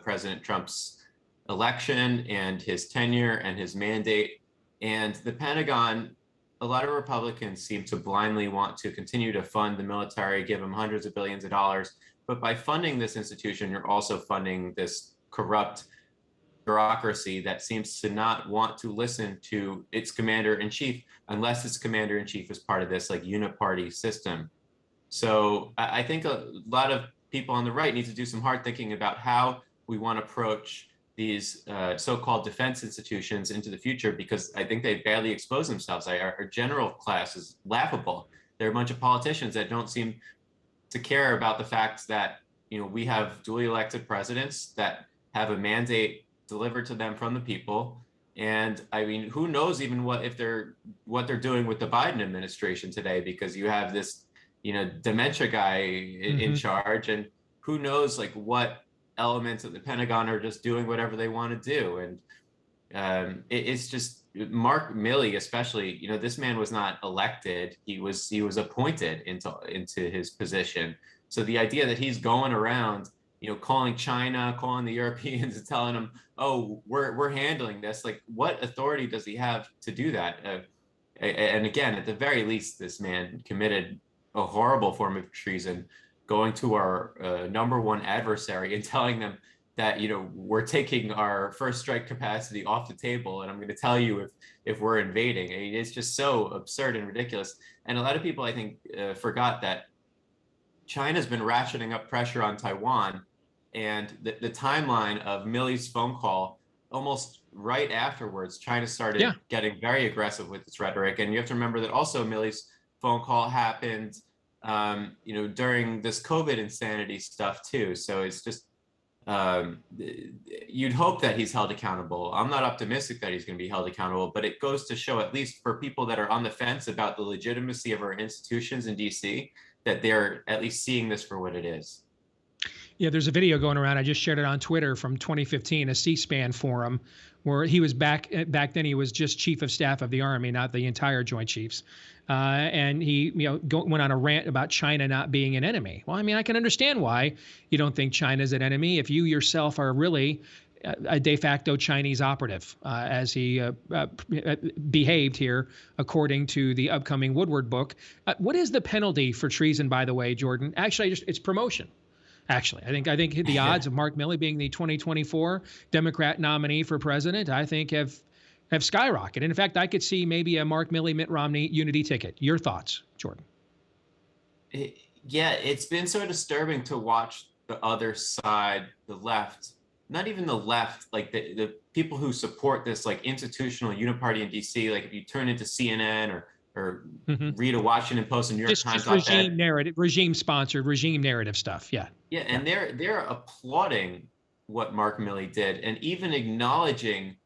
S10: President Trump's election and his tenure and his mandate. And the Pentagon, a lot of Republicans seem to blindly want to continue to fund the military, give them hundreds of billions of dollars. But by funding this institution, you're also funding this corrupt bureaucracy that seems to not want to listen to its commander-in-chief unless its commander-in-chief is part of this like uniparty system. So I think a lot of people on the right need to do some hard thinking about how we want to approach these so-called defense institutions into the future, because I think they badly expose themselves. Our general class is laughable. There are a bunch of politicians that don't seem to care about the fact that we have duly elected presidents that have a mandate delivered to them from the people. And I mean, who knows even what they're doing with the Biden administration today, because you have this dementia guy in charge, and who knows like what elements of the Pentagon are just doing whatever they want to do. And It's just Mark Milley, especially. This man was not elected; he was appointed into his position. So the idea that he's going around, calling China, calling the Europeans, and telling them, "Oh, we're handling this," like, what authority does he have to do that? And again, at the very least, this man committed a horrible form of treason, going to our number one adversary and telling them that, we're taking our first strike capacity off the table, and I'm going to tell you if we're invading. I mean, it's just so absurd and ridiculous. And a lot of people, I think, forgot that China's been ratcheting up pressure on Taiwan, and the timeline of Milley's phone call, almost right afterwards, China started getting very aggressive with its rhetoric. And you have to remember that also Milley's phone call happened, during this COVID insanity stuff too. So it's just, you'd hope that he's held accountable. I'm not optimistic that he's going to be held accountable, but it goes to show, at least for people that are on the fence about the legitimacy of our institutions in DC, that they're at least seeing this for what it is.
S1: Yeah, there's a video going around. I just shared it on Twitter from 2015, a C-SPAN forum, where he was back then. He was just chief of staff of the Army, not the entire Joint Chiefs. And he, went on a rant about China not being an enemy. Well, I mean, I can understand why you don't think China's an enemy if you yourself are really a de facto Chinese operative, as he behaved here, according to the upcoming Woodward book. What is the penalty for treason, by the way, Jordan? Actually, it's promotion. Actually, I think the odds of Mark Milley being the 2024 Democrat nominee for president, I think have skyrocketed. In fact, I could see maybe a Mark Milley, Mitt Romney unity ticket. Your thoughts, Jordan?
S10: Yeah, it's been so disturbing to watch the other side, the left, not even the left, like the people who support this like institutional uniparty in DC. Like if you turn into CNN or read a Washington Post and New York Times
S1: just regime-sponsored, regime narrative stuff. Yeah.
S10: Yeah, and they're applauding what Mark Milley did, and even acknowledging,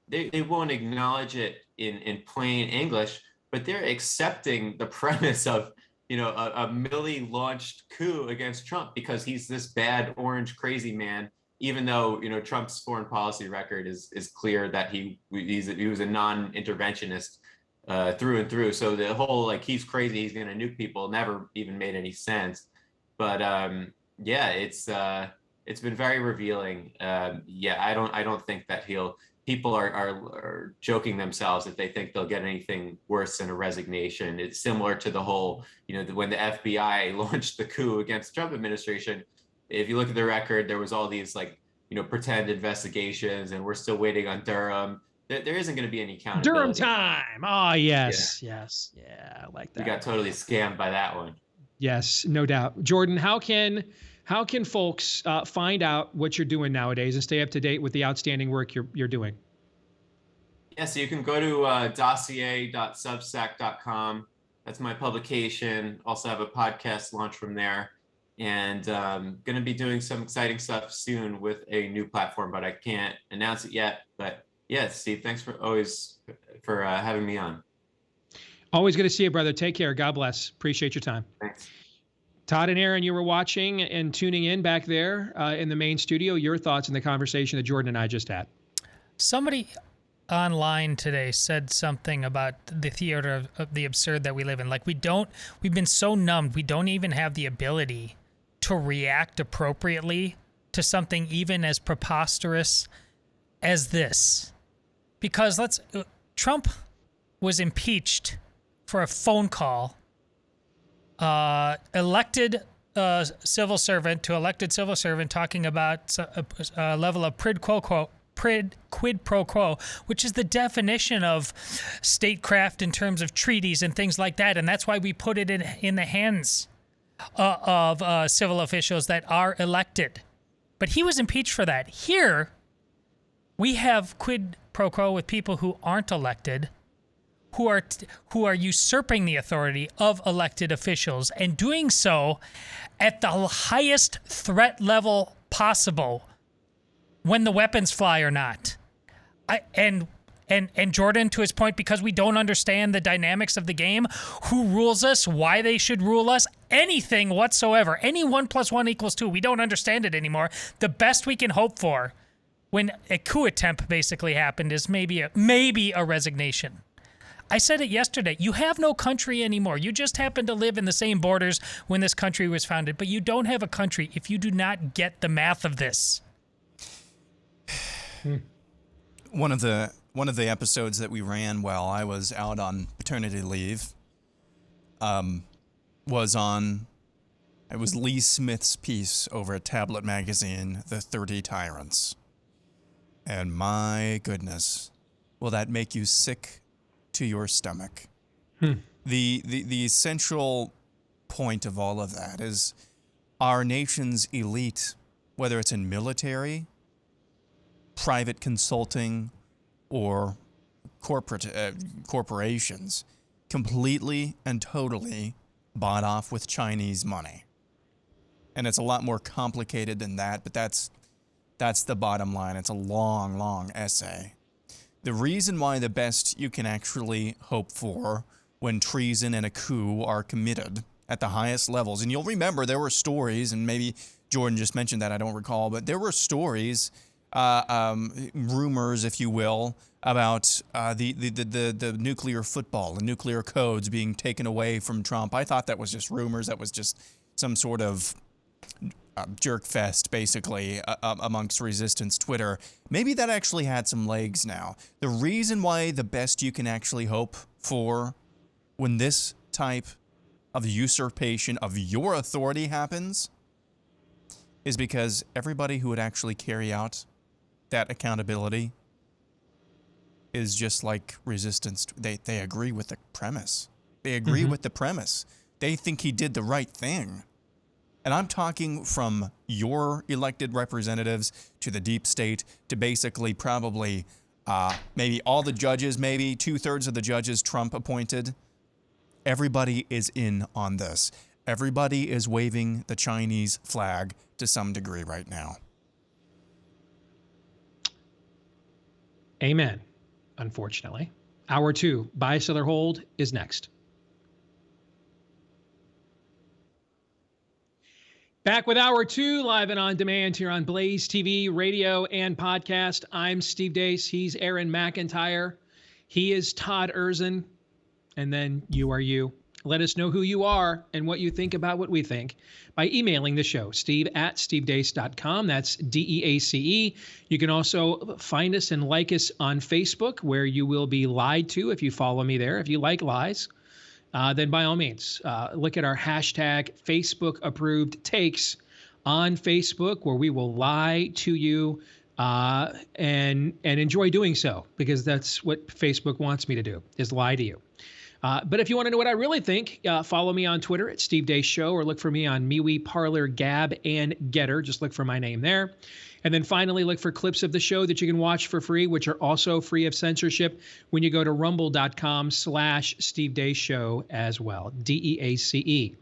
S10: they won't acknowledge it in plain English, but they're accepting the premise of, a Milley launched coup against Trump because he's this bad orange crazy man, even though, Trump's foreign policy record is clear that he was a non-interventionist through and through. So the whole, like, he's crazy, he's going to nuke people, never even made any sense. But it's been very revealing. I don't think that people are joking themselves if they think they'll get anything worse than a resignation. It's similar to the whole, when the FBI launched the coup against the Trump administration. If you look at the record, there was all these pretend investigations, and we're still waiting on Durham. There isn't going to be any accountability.
S1: Durham time. Oh, yes. Yeah. Yes. Yeah, I like that.
S10: We got totally scammed by that one.
S1: Yes, no doubt. Jordan, how can folks find out what you're doing nowadays and stay up to date with the outstanding work you're doing?
S10: Yeah, so you can go to dossier.substack.com. That's my publication. Also have a podcast launch from there. And going to be doing some exciting stuff soon with a new platform, but I can't announce it yet. But yeah, Steve, thanks for having me on.
S1: Always good to see you, brother. Take care. God bless. Appreciate your time.
S10: Thanks.
S1: Todd and Aaron, you were watching and tuning in back there in the main studio. Your thoughts on the conversation that Jordan and I just had.
S3: Somebody online today said something about the theater of the absurd that we live in. Like we've been so numbed, we don't even have the ability to react appropriately to something even as preposterous as this. Because Trump was impeached for a phone call, elected civil servant to elected civil servant, talking about a level of quid pro quo, which is the definition of statecraft in terms of treaties and things like that. And that's why we put it in the hands of civil officials that are elected. But he was impeached for that. Here, we have quid pro quo with people who aren't elected, who are usurping the authority of elected officials and doing so at the highest threat level possible, when the weapons fly or not. And Jordan, to his point, because we don't understand the dynamics of the game, who rules us, why they should rule us, anything whatsoever, any 1 + 1 = 2, we don't understand it anymore. The best we can hope for when a coup attempt basically happened is maybe a resignation. I said it yesterday. You have no country anymore. You just happen to live in the same borders when this country was founded, but you don't have a country if you do not get the math of this.
S2: One of the episodes that we ran while I was out on paternity leave was Lee Smith's piece over at Tablet Magazine, The 30 Tyrants. And my goodness, will that make you sick to your stomach? The central point of all of that is our nation's elite, whether it's in military, private consulting, or corporations, completely and totally bought off with Chinese money. And it's a lot more complicated than that, but that's the bottom line. It's a long, long essay. The reason why the best you can actually hope for when treason and a coup are committed at the highest levels, and you'll remember there were stories, and maybe Jordan just mentioned that, I don't recall, but there were stories, rumors, if you will, about the nuclear football, the nuclear codes being taken away from Trump. I thought that was just rumors. That was just some sort of jerk fest, basically, amongst resistance Twitter. Maybe that actually had some legs now. The reason why the best you can actually hope for when this type of usurpation of your authority happens is because everybody who would actually carry out that accountability is just like resistance. They agree with the premise. They agree with the premise. They think he did the right thing. And I'm talking from your elected representatives to the deep state to basically probably maybe all the judges, maybe 2/3 of the judges Trump appointed. Everybody is in on this. Everybody is waving the Chinese flag to some degree right now.
S1: Amen. Unfortunately. Hour 2, buy, sell, or hold is next. Back with Hour 2, live and on demand here on Blaze TV, radio, and podcast. I'm Steve Deace. He's Aaron McIntyre. He is Todd Erzin. And then you are you. Let us know who you are and what you think about what we think by emailing the show, steve@stevedeace.com. That's DEACE. You can also find us and like us on Facebook, where you will be lied to if you follow me there. If you like lies, then by all means, look at our hashtag Facebook approved takes on Facebook, where we will lie to you and enjoy doing so, because that's what Facebook wants me to do, is lie to you. But if you want to know what I really think, follow me on Twitter at Steve Deace Show, or look for me on MeWe, Parler, Gab, and Getter. Just look for my name there. And then finally, look for clips of the show that you can watch for free, which are also free of censorship when you go to rumble.com/Steve Deace Show as well, DEACE.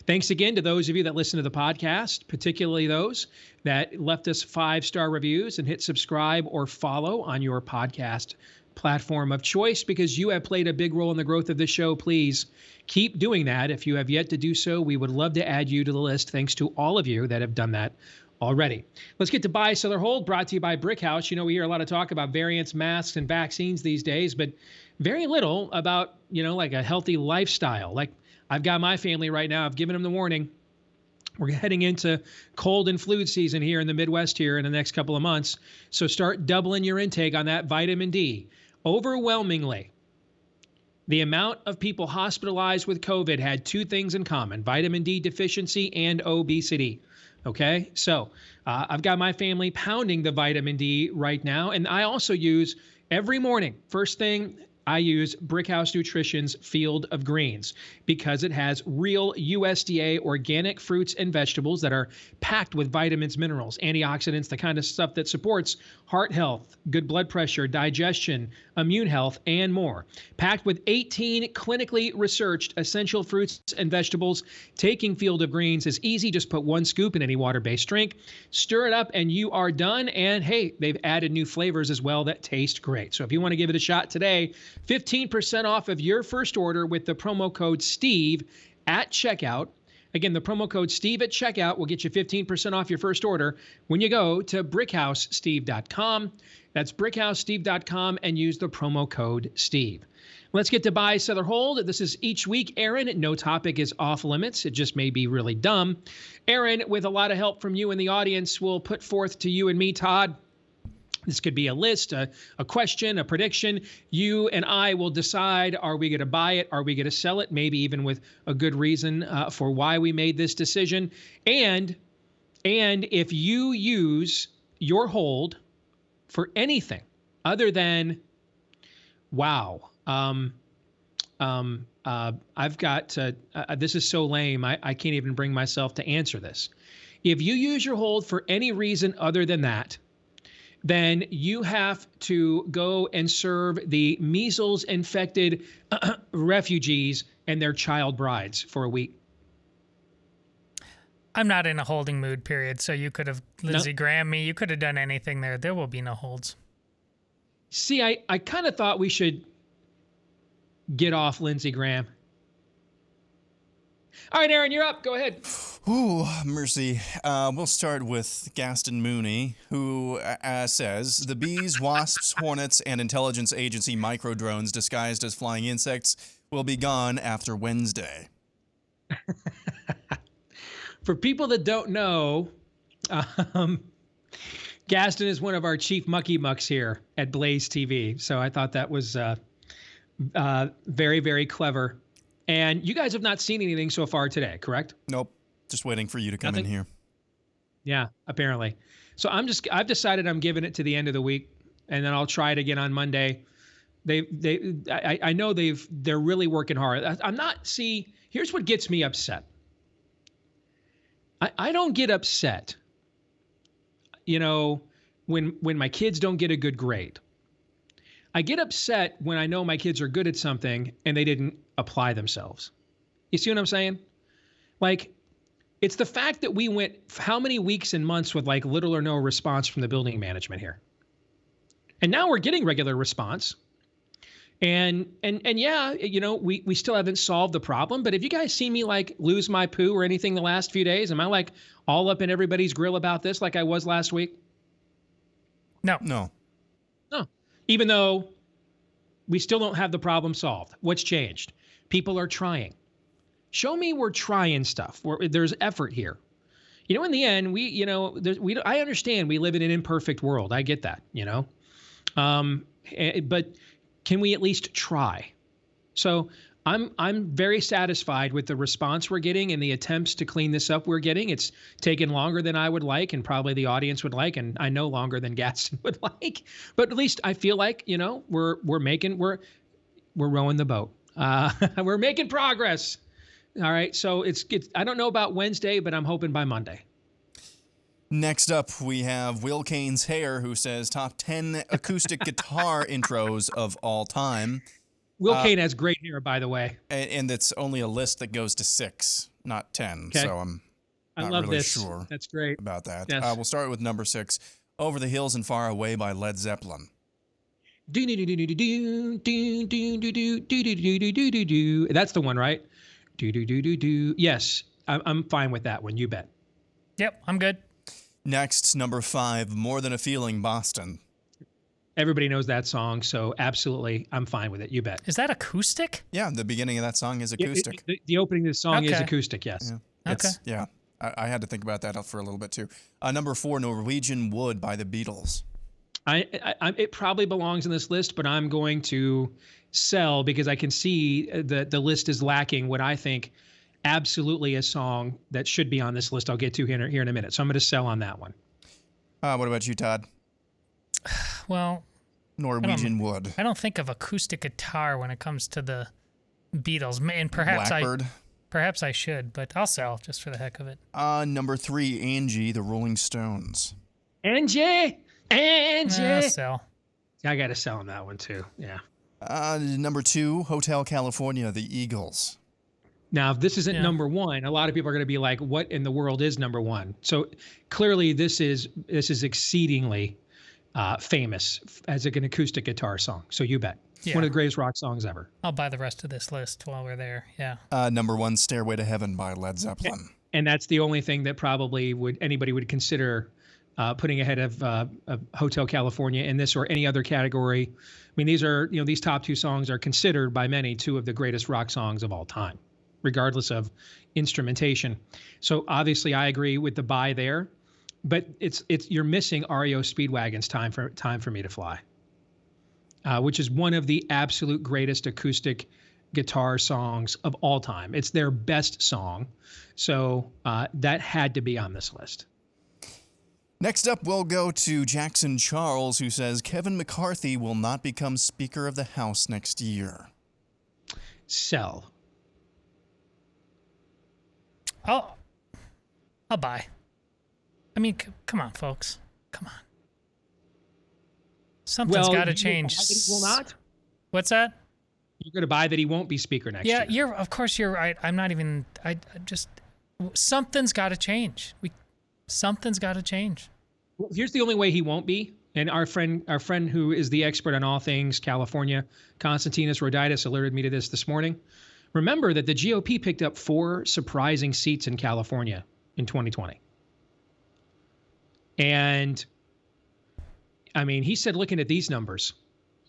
S1: Thanks again to those of you that listen to the podcast, particularly those that left us 5-star reviews and hit subscribe or follow on your podcast platform of choice, because you have played a big role in the growth of this show. Please keep doing that. If you have yet to do so, we would love to add you to the list. Thanks to all of you that have done that already. Let's get to Buy, Sell, or Hold, brought to you by Brick House. You know, we hear a lot of talk about variants, masks, and vaccines these days, but very little about, like a healthy lifestyle. Like, I've got my family right now. I've given them the warning. We're heading into cold and flu season here in the Midwest here in the next couple of months. So start doubling your intake on that vitamin D. Overwhelmingly, the amount of people hospitalized with COVID had 2 things in common: vitamin D deficiency and obesity. Okay, so I've got my family pounding the vitamin D right now. And I also use every morning, first thing, I use Brickhouse Nutrition's Field of Greens, because it has real USDA organic fruits and vegetables that are packed with vitamins, minerals, antioxidants, the kind of stuff that supports heart health, good blood pressure, digestion, immune health, and more. Packed with 18 clinically researched essential fruits and vegetables. Taking Field of Greens is easy. Just put 1 scoop in any water-based drink, stir it up, and you are done. And hey, they've added new flavors as well that taste great. So if you want to give it a shot today, 15% off of your first order with the promo code STEVE at checkout. Again, the promo code Steve at checkout will get you 15% off your first order when you go to BrickHouseSteve.com. That's BrickHouseSteve.com and use the promo code Steve. Let's get to buy, sell, or hold. This is each week. Aaron, no topic is off limits. It just may be really dumb. Aaron, with a lot of help from you in the audience, will put forth to you and me, Todd. This could be a list, a question, a prediction. You and I will decide, are we going to buy it? Are we going to sell it? Maybe even with a good reason for why we made this decision. And if you use your hold for anything other than, wow, I've got, this is so lame, I can't even bring myself to answer this. If you use your hold for any reason other than that, then you have to go and serve the measles-infected refugees and their child brides for a week.
S3: I'm not in a holding mood, period. So you could have Lindsey Graham me. You could have done anything there. There will be no holds.
S1: See, I kind of thought we should get off Lindsey Graham. All right, Aaron, you're up. Go ahead.
S2: Ooh, mercy. We'll start with Gaston Mooney, who says, the bees, wasps, hornets, and intelligence agency microdrones disguised as flying insects will be gone after Wednesday.
S1: For people that don't know, Gaston is one of our chief mucky mucks here at BlazeTV. So I thought that was very, very clever. And you guys have not seen anything so far today, correct?
S2: Nope. Just waiting for you to come in here.
S1: Yeah, apparently. So I've decided I'm giving it to the end of the week, and then I'll try it again on Monday. I know they're really working hard. Here's what gets me upset. I don't get upset, when my kids don't get a good grade. I get upset when I know my kids are good at something and they didn't apply themselves. You see what I'm saying? Like, it's the fact that we went how many weeks and months with like little or no response from the building management here. And now we're getting regular response. And yeah, we still haven't solved the problem. But have you guys seen me like lose my poo or anything the last few days? Am I like all up in everybody's grill about this like I was last week?
S3: No.
S1: Even though we still don't have the problem solved. What's changed? People are trying. Show me we're trying stuff. There's effort here. In the end, I understand we live in an imperfect world. I get that, but can we at least try? So I'm very satisfied with the response we're getting and the attempts to clean this up we're getting. It's taken longer than I would like and probably the audience would like, and I know longer than Gaston would like. But at least I feel like, we're rowing the boat. We're making progress. All right. So I don't know about Wednesday, but I'm hoping by Monday.
S2: Next up, we have Will Kane's Hair, who says top 10 acoustic guitar intros of all time.
S1: Will Kane has great hair, by the way.
S2: And it's only a list that goes to 6, not 10.
S1: Okay.
S2: So I'm not really sure
S1: That's great.
S2: about that.
S1: Yes.
S2: We'll start with number 6, Over the Hills and Far Away by Led Zeppelin.
S1: That's the one, right? Yes, I'm fine with that one. You bet.
S3: Yep, I'm good.
S2: Next, number 5, More Than a Feeling, Boston.
S1: Everybody knows that song, so absolutely, I'm fine with it. You bet.
S3: Is that acoustic?
S2: Yeah, the beginning of that song is acoustic.
S1: The opening of the song is acoustic, yes.
S2: Yeah. Yeah, I had to think about that for a little bit too. Number 4, Norwegian Wood by the Beatles.
S1: It probably belongs in this list, but I'm going to sell because I can see the list is lacking what I think absolutely a song that should be on this list. I'll get to here in a minute. So I'm going to sell on that one.
S2: What about you, Todd?
S3: Well,
S2: Norwegian Wood.
S3: I don't think of acoustic guitar when it comes to the Beatles. And perhaps
S2: Blackbird.
S3: Perhaps I should, but I'll sell just for the heck of it.
S2: Number 3, Angie, the Rolling Stones.
S1: Angie.
S3: I'll sell.
S1: I got to sell on that one too. Yeah.
S2: Number 2, Hotel California, the Eagles.
S1: Now, if this isn't number 1, a lot of people are going to be like, what in the world is number 1? So clearly this is exceedingly famous as an acoustic guitar song. So you bet.
S3: Yeah.
S1: One of the greatest rock songs ever.
S3: I'll buy the rest of this list while we're there. Yeah.
S2: Number 1, Stairway to Heaven by Led Zeppelin.
S1: And that's the only thing that probably anybody would consider putting ahead of Hotel California in this or any other category. I mean, these top 2 songs are considered by many 2 of the greatest rock songs of all time, regardless of instrumentation. So obviously I agree with the buy there, but you're missing REO Speedwagon's Time for Me to Fly, which is one of the absolute greatest acoustic guitar songs of all time. It's their best song. So that had to be on this list.
S2: Next up, we'll go to Jackson Charles, who says Kevin McCarthy will not become Speaker of the House next year.
S1: Sell.
S3: I'll buy. I mean, come on, folks. Come on. Something's got to change.
S1: He will not?
S3: What's that?
S1: You're going to buy that he won't be Speaker next year.
S3: Yeah, of course you're right. I'm not even, something's got to change. Something's got to change.
S1: Well, here's the only way he won't be. And our friend who is the expert on all things California, Konstantinos Roditis, alerted me to this morning. Remember that the GOP picked up 4 surprising seats in California in 2020. And I mean, he said, looking at these numbers,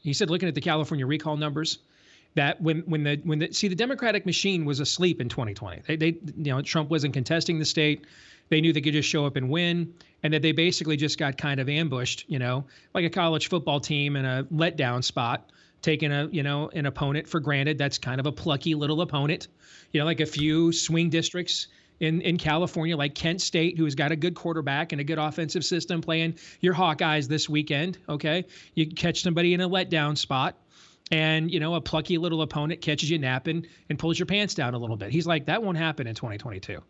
S1: looking at the California recall numbers, that when the Democratic machine was asleep in 2020, Trump wasn't contesting the state. They knew they could just show up and win, and that they basically just got kind of ambushed, like a college football team in a letdown spot, taking an opponent for granted. That's kind of a plucky little opponent, like a few swing districts in California, like Kent State, who's got a good quarterback and a good offensive system, playing your Hawkeyes this weekend. Okay, you catch somebody in a letdown spot, and a plucky little opponent catches you napping and pulls your pants down a little bit. He's like, that won't happen in 2022.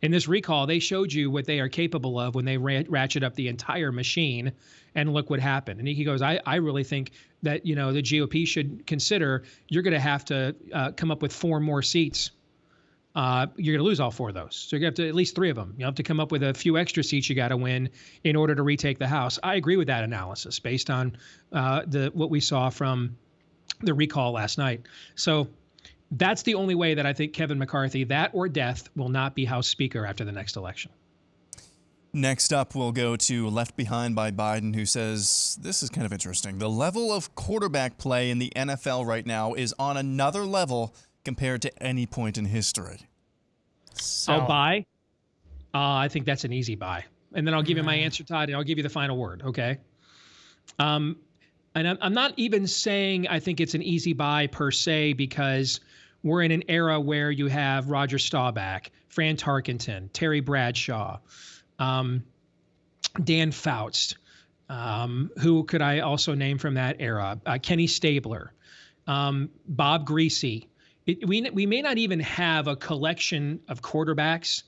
S1: In this recall, they showed you what they are capable of when they ratchet up the entire machine, and look what happened. And he goes, I really think that the GOP should consider, you're going to have to come up with 4 more seats. You're going to lose all 4 of those. So you're going to have to at least 3 of them. You have to come up with a few extra seats you got to win in order to retake the House. I agree with that analysis based on what we saw from the recall last night. So that's the only way that I think Kevin McCarthy, that or death, will not be House Speaker after the next election.
S2: Next up, we'll go to Left Behind by Biden, who says, this is kind of interesting. The level of quarterback play in the NFL right now is on another level compared to any point in history.
S3: So,
S1: I'll buy. I think that's an easy buy. And then I'll give you my answer, Todd, and I'll give you the final word, okay? And I'm not even saying I think it's an easy buy per se, because we're in an era where you have Roger Staubach, Fran Tarkenton, Terry Bradshaw, Dan Fouts, who could I also name from that era? Kenny Stabler, Bob Greasy. We may not even have a collection of quarterbacks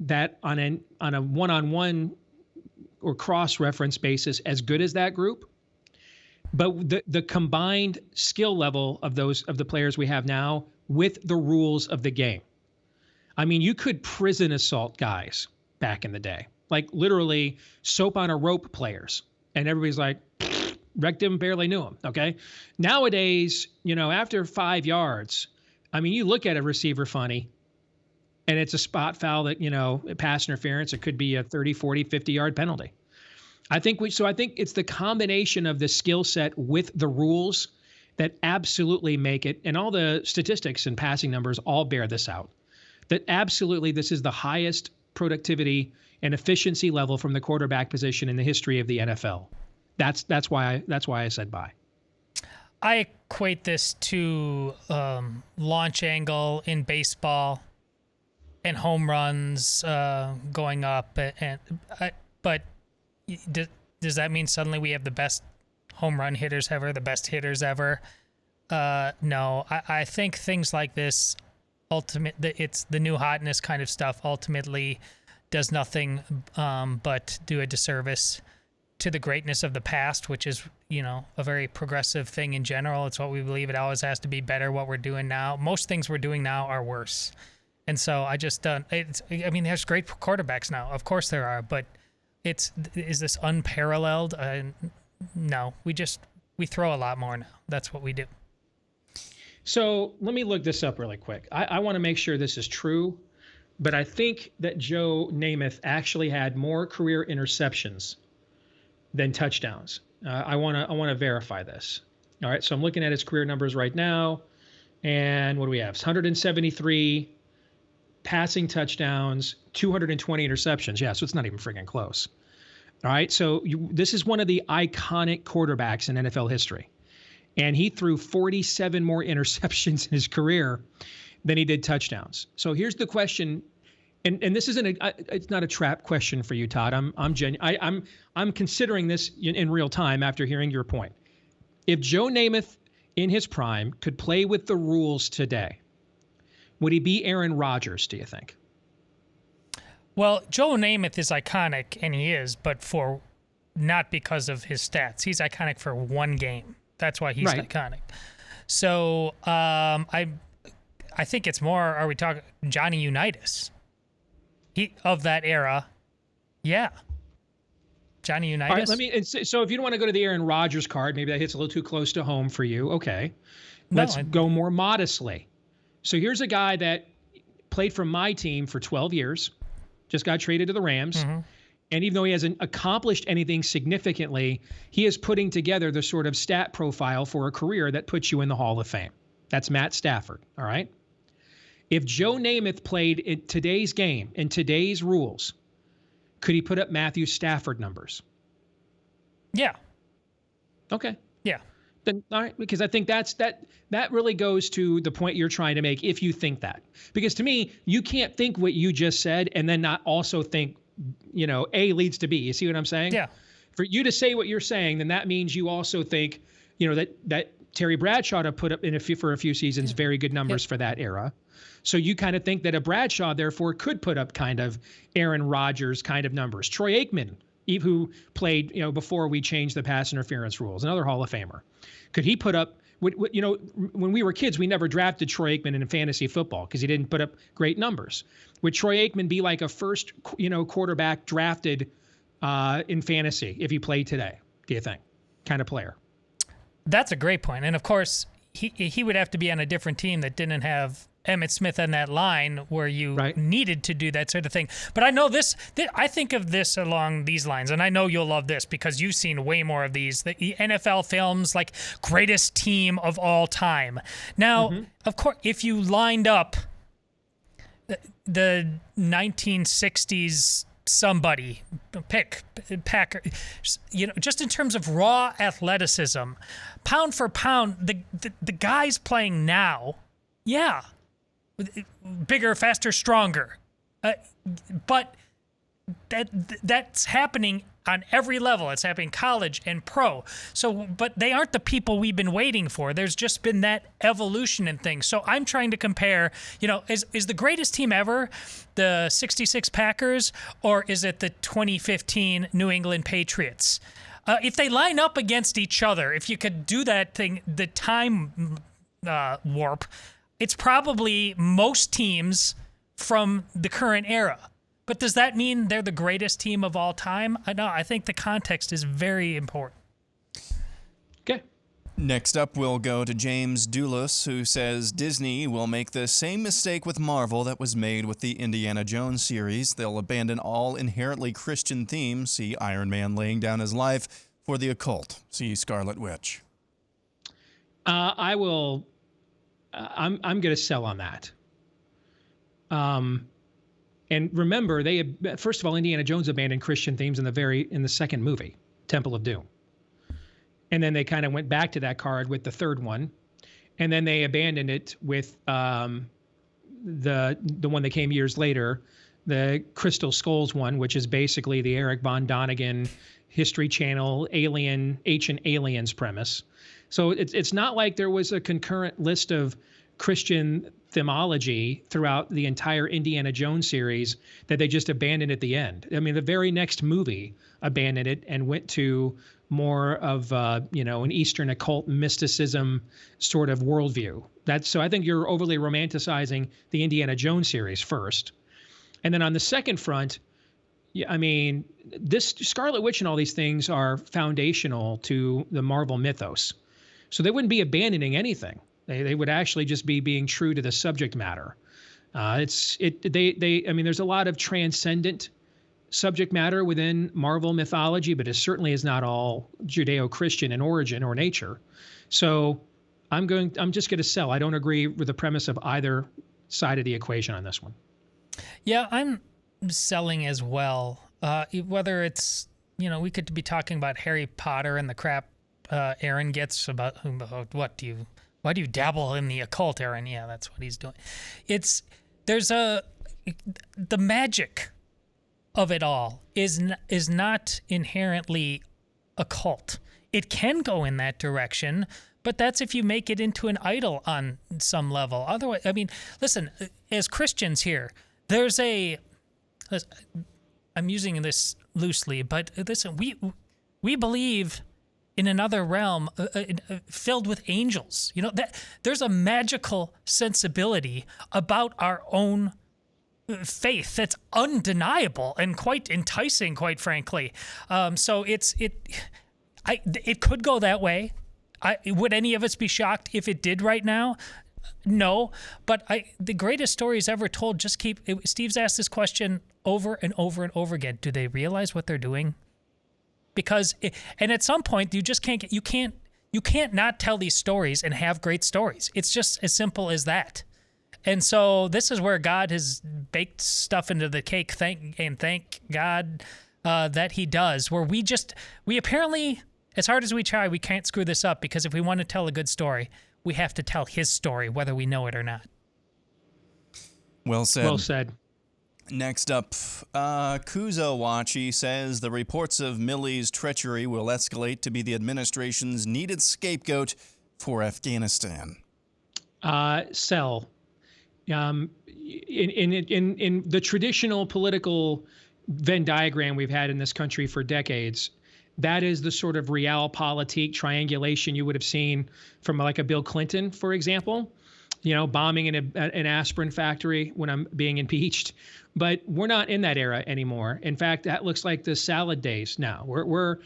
S1: that on a one-on-one or cross-reference basis as good as that group. But the combined skill level of the players we have now with the rules of the game. I mean, you could prison assault guys back in the day, like literally soap on a rope players. And everybody's like, wrecked him, barely knew him. Okay. Nowadays, after 5 yards, I mean, you look at a receiver funny and it's a spot foul that, pass interference, it could be a 30, 40, 50-yard penalty. I think it's the combination of the skill set with the rules that absolutely make it, and all the statistics and passing numbers all bear this out, that absolutely this is the highest productivity and efficiency level from the quarterback position in the history of the NFL. That's why I said buy.
S3: I equate this to launch angle in baseball and home runs going up, but does that mean suddenly we have the best home run hitters ever, the best hitters ever? No, I think things like this, it's the new hotness kind of stuff, ultimately does nothing but do a disservice to the greatness of the past, which is, a very progressive thing in general. It's what we believe. It always has to be better. What we're doing now, most things we're doing now are worse. And so I just don't, there's great quarterbacks now. Of course there are, but is this unparalleled? No, we just We throw a lot more now. That's what we do.
S1: So let me look this up really quick. I want to make sure this is true, but I think that Joe Namath actually had more career interceptions than touchdowns. I want to verify this. All right, so I'm looking at his career numbers right now, and what do we have? 173 passing touchdowns, 220 interceptions. Yeah, so it's not even friggin' close. All right, so this is one of the iconic quarterbacks in NFL history. And he threw 47 more interceptions in his career than he did touchdowns. So here's the question, and this isn't it's not a trap question for you, Todd. I'm considering this in real time after hearing your point. If Joe Namath in his prime could play with the rules today, would he be Aaron Rodgers, do you think?
S3: Well, Joe Namath is iconic, and he is, but not because of his stats. He's iconic for one game. That's why he's iconic. So I think it's more, are we talking Johnny Unitas? Of that era. Yeah. Johnny Unitas.
S1: All right, so if you don't want to go to the Aaron Rodgers card, maybe that hits a little too close to home for you. Okay. Let's go more modestly. So here's a guy that played for my team for 12 years, just got traded to the Rams. Mm-hmm. And even though he hasn't accomplished anything significantly, he is putting together the sort of stat profile for a career that puts you in the Hall of Fame. That's Matt Stafford, all right? If Joe Namath played in today's game, in today's rules, could he put up Matthew Stafford numbers?
S3: Yeah.
S1: Okay.
S3: Yeah.
S1: Then, all right, because I think that really goes to the point you're trying to make if you think that. Because to me, you can't think what you just said and then not also think, A leads to B. You see what I'm saying?
S3: Yeah.
S1: For you to say what you're saying, then that means you also think, that Terry Bradshaw to put up for a few seasons very good numbers for that era. So you kind of think that a Bradshaw, therefore, could put up kind of Aaron Rodgers kind of numbers. Troy Aikman, who played, before we changed the pass interference rules, another Hall of Famer. Could he put up, when we were kids, we never drafted Troy Aikman in fantasy football because he didn't put up great numbers. Would Troy Aikman be like a first, quarterback drafted in fantasy if he played today, do you think, kind of player?
S3: That's a great point. And, of course, he would have to be on a different team that didn't have Emmitt Smith on that line where you needed to do that sort of thing. But I know I think of this along these lines, and I know you'll love this because you've seen way more of these. The NFL films, like greatest team of all time. Now, of course, if you lined up the 1960s somebody, pick Packer, just in terms of raw athleticism, pound for pound, the guys playing now, yeah, bigger, faster, stronger, but that's happening on every level. It's happening college and pro. So, but they aren't the people we've been waiting for. There's just been that evolution in things. So I'm trying to compare, is the greatest team ever the 66 Packers or is it the 2015 New England Patriots? If they line up against each other, if you could do that thing, the time warp, it's probably most teams from the current era. But does that mean they're the greatest team of all time? No, I think the context is very important.
S1: Okay.
S2: Next up, we'll go to James Doulis, who says Disney will make the same mistake with Marvel that was made with the Indiana Jones series. They'll abandon all inherently Christian themes. See Iron Man laying down his life for the occult. See Scarlet Witch.
S1: I will. I'm going to sell on that. And remember, first of all, Indiana Jones abandoned Christian themes in the second movie, Temple of Doom. And then they kind of went back to that card with the third one. And then they abandoned it with the one that came years later, the Crystal Skulls one, which is basically the Eric Von Donigan History Channel Ancient Aliens premise. So it's not like there was a concurrent list of Christian themology throughout the entire Indiana Jones series that they just abandoned at the end. I mean, the very next movie abandoned it and went to more of an Eastern occult mysticism sort of worldview. So I think you're overly romanticizing the Indiana Jones series first. And then on the second front, Yeah, I mean, this Scarlet Witch and all these things are foundational to the Marvel mythos. So they wouldn't be abandoning anything. They would actually just be being true to the subject matter. I mean, there's a lot of transcendent subject matter within Marvel mythology, but it certainly is not all Judeo-Christian in origin or nature. So I'm just going to sell. I don't agree with the premise of either side of the equation on this one.
S3: Yeah, I'm selling as well. Whether it's, we could be talking about Harry Potter and the crap Aaron gets about why do you dabble in the occult, Aaron? Yeah, that's what he's doing. The magic of it all is not inherently occult. It can go in that direction, but that's if you make it into an idol on some level. Otherwise, I mean, listen, as Christians here, I'm using this loosely, but listen, we believe in another realm filled with angels. That there's a magical sensibility about our own faith that's undeniable and quite enticing, quite frankly. So it could go that way. Would any of us be shocked if it did right now? No, but the greatest stories ever told. Steve's asked this question over and over and over again. Do they realize what they're doing? And at some point you can't not tell these stories and have great stories. It's just as simple as that. And so this is where God has baked stuff into the cake. Thank God that he does, where we apparently, as hard as we try, we can't screw this up, because if we want to tell a good story, we have to tell his story, whether we know it or not.
S2: Well said.
S1: Well said.
S2: Next up, Kuzowachi says the reports of Milley's treachery will escalate to be the administration's needed scapegoat for Afghanistan.
S1: Sell. In the traditional political Venn diagram we've had in this country for decades, that is the sort of realpolitik triangulation you would have seen from like a Bill Clinton, for example, bombing in an aspirin factory when I'm being impeached. But we're not in that era anymore. In fact, that looks like the salad days now. We're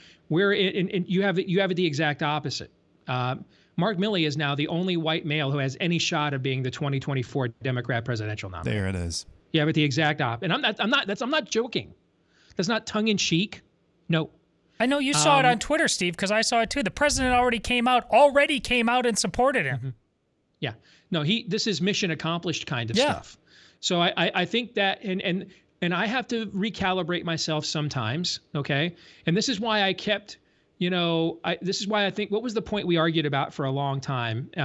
S1: in you have it the exact opposite. Mark Milley is now the only white male who has any shot of being the 2024 Democrat presidential nominee.
S2: There it is.
S1: You have it the exact opposite. And I'm not joking. That's not tongue in cheek. No.
S3: I know you saw it on Twitter, Steve, because I saw it too. The president already came out and supported him.
S1: Mm-hmm. Yeah. No, this is mission accomplished kind of stuff. So I think that, and I have to recalibrate myself sometimes. Okay. And this is why I kept, this is why I think, what was the point we argued about for a long time? It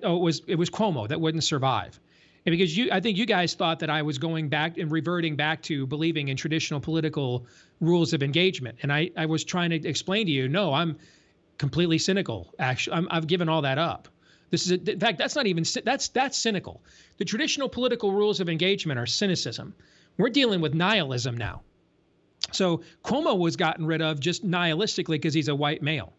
S1: was Cuomo that wouldn't survive. And because I think you guys thought that I was going back and reverting back to believing in traditional political rules of engagement. And I was trying to explain to you, no, I'm completely cynical. Actually, I've given all that up. In fact, that's cynical. The traditional political rules of engagement are cynicism. We're dealing with nihilism now. So Cuomo was gotten rid of just nihilistically because he's a white male.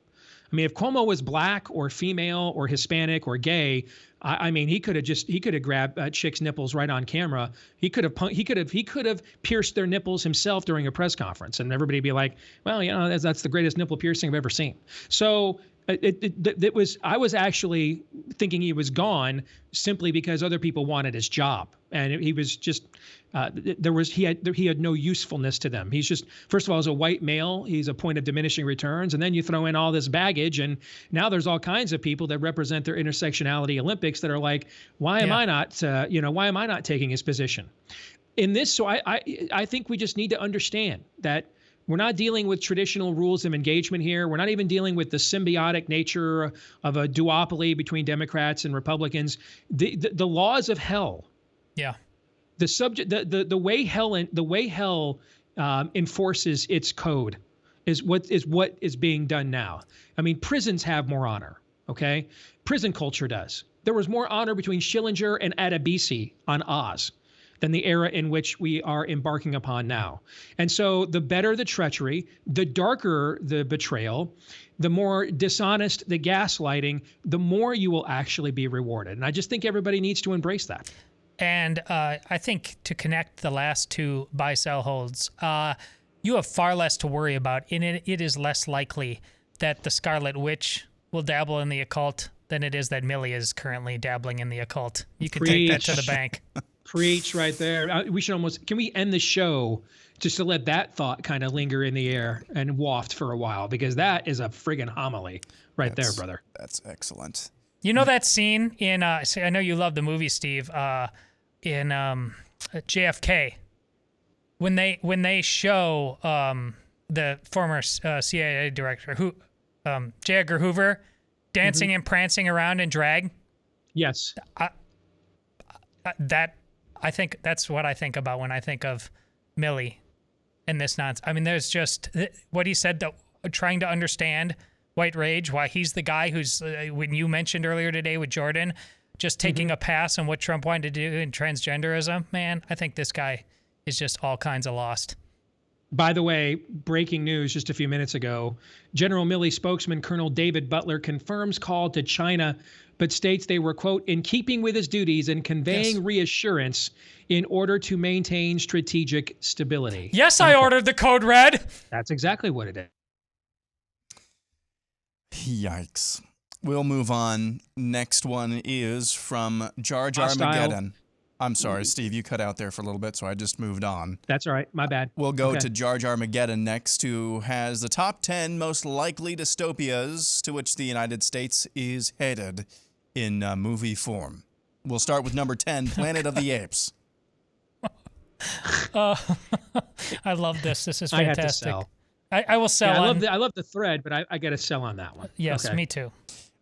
S1: I mean, if Cuomo was black or female or Hispanic or gay, I mean, he could have grabbed chicks' nipples right on camera. He could have pierced their nipples himself during a press conference, and everybody would be like, well, that's the greatest nipple piercing I've ever seen. So I was actually thinking he was gone simply because other people wanted his job, and he was just he had no usefulness to them. He's just, first of all, as a white male, he's a point of diminishing returns, and then you throw in all this baggage, and now there's all kinds of people that represent their intersectionality Olympics that are like, why am I not taking his position in this? So I think we just need to understand that we're not dealing with traditional rules of engagement here. We're not even dealing with the symbiotic nature of a duopoly between Democrats and Republicans. The laws of hell. Yeah. The subject, the way hell enforces its code is what is being done now. I mean, prisons have more honor. Okay, prison culture does. There was more honor between Schillinger and Adebisi on Oz than the era in which we are embarking upon now. And so the better the treachery, the darker the betrayal, the more dishonest the gaslighting, the more you will actually be rewarded. And I just think everybody needs to embrace that.
S3: And I think to connect the last two buy-sell holds, you have far less to worry about. And it is less likely that the Scarlet Witch will dabble in the occult than it is that Milley is currently dabbling in the occult. You can take that to the bank.
S1: Preach right there. We should can we end the show just to let that thought kind of linger in the air and waft for a while? Because that is a friggin' homily right there, brother.
S2: That's excellent.
S3: You know that scene in, I know you love the movie, Steve, in JFK, when they show the former CIA director, J. Edgar Hoover, dancing and prancing around in drag?
S1: Yes.
S3: I think that's what I think about when I think of Milley and this nonsense. I mean, there's just what he said, trying to understand white rage, why he's the guy who's, when you mentioned earlier today with Jordan, just taking a pass on what Trump wanted to do in transgenderism. Man, I think this guy is just all kinds of lost.
S1: By the way, breaking news just a few minutes ago, General Milley spokesman Colonel David Butler confirms call to China, but states they were, quote, in keeping with his duties and conveying reassurance in order to maintain strategic stability.
S3: Yes, I ordered the code red.
S1: That's exactly what it is.
S2: Yikes. We'll move on. Next one is from Jar Jar Mageddon. I'm sorry, Steve, you cut out there for a little bit, so I just moved on.
S1: That's all right. My bad.
S2: We'll go to Jar Jar Mageddon next, who has the top 10 most likely dystopias to which the United States is headed in movie form. We'll start with number 10, Planet of the Apes.
S3: I love this. This is fantastic.
S1: I have to sell.
S3: I will sell.
S1: Yeah, I love the thread, but I got to sell on that one.
S3: Yes, me too.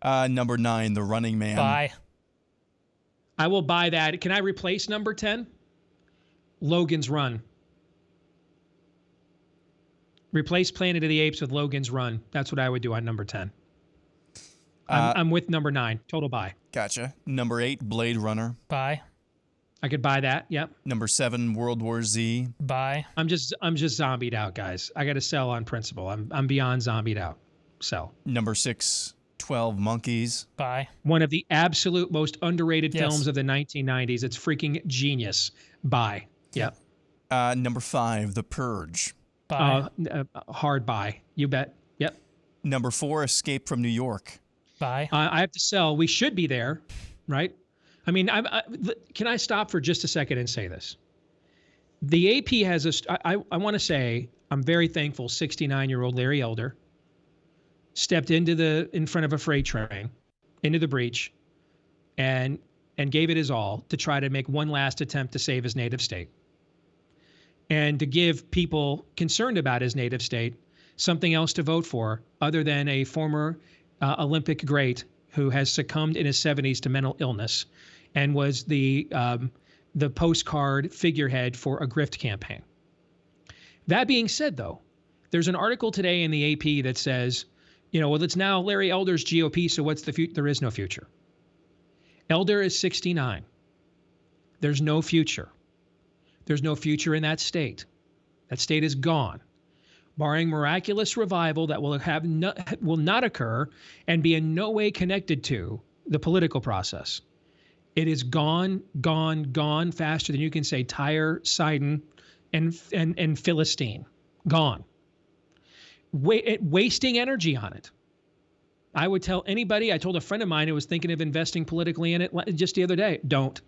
S2: Number 9, The Running Man.
S3: Buy.
S1: I will buy that. Can I replace number 10? Logan's Run. Replace Planet of the Apes with Logan's Run. That's what I would do on number 10. I'm with number 9. Total buy.
S2: Gotcha. Number 8, Blade Runner.
S3: Buy.
S1: I could buy that. Yep.
S2: Number 7, World War Z.
S3: Buy.
S1: I'm just zombied out, guys. I got to sell on principle. I'm beyond zombied out. Sell.
S2: Number 6, 12 Monkeys.
S3: Buy.
S1: One of the absolute most underrated films of the 1990s. It's freaking genius. Buy. Yep.
S2: Number 5, The Purge.
S3: Buy.
S1: Hard buy. You bet. Yep.
S2: Number 4, Escape from New York.
S3: Buy.
S1: I have to sell. We should be there, right? I mean, can I stop for just a second and say this? The AP has I want to say I'm very thankful 69-year-old Larry Elder stepped in front of a freight train, into the breach, and gave it his all to try to make one last attempt to save his native state. And to give people concerned about his native state something else to vote for other than a former Olympic great who has succumbed in his 70s to mental illness and was the postcard figurehead for a grift campaign. That being said, though, there's an article today in the AP that says, well, it's now Larry Elder's GOP, so what's the future? There is no future. Elder is 69. There's no future. There's no future in that state. That state is gone, barring miraculous revival that will not occur and be in no way connected to the political process. It is gone faster than you can say Tyre, Sidon, and Philistine. Gone. Wasting energy on it. I would tell anybody, I told a friend of mine who was thinking of investing politically in it just the other day, don't.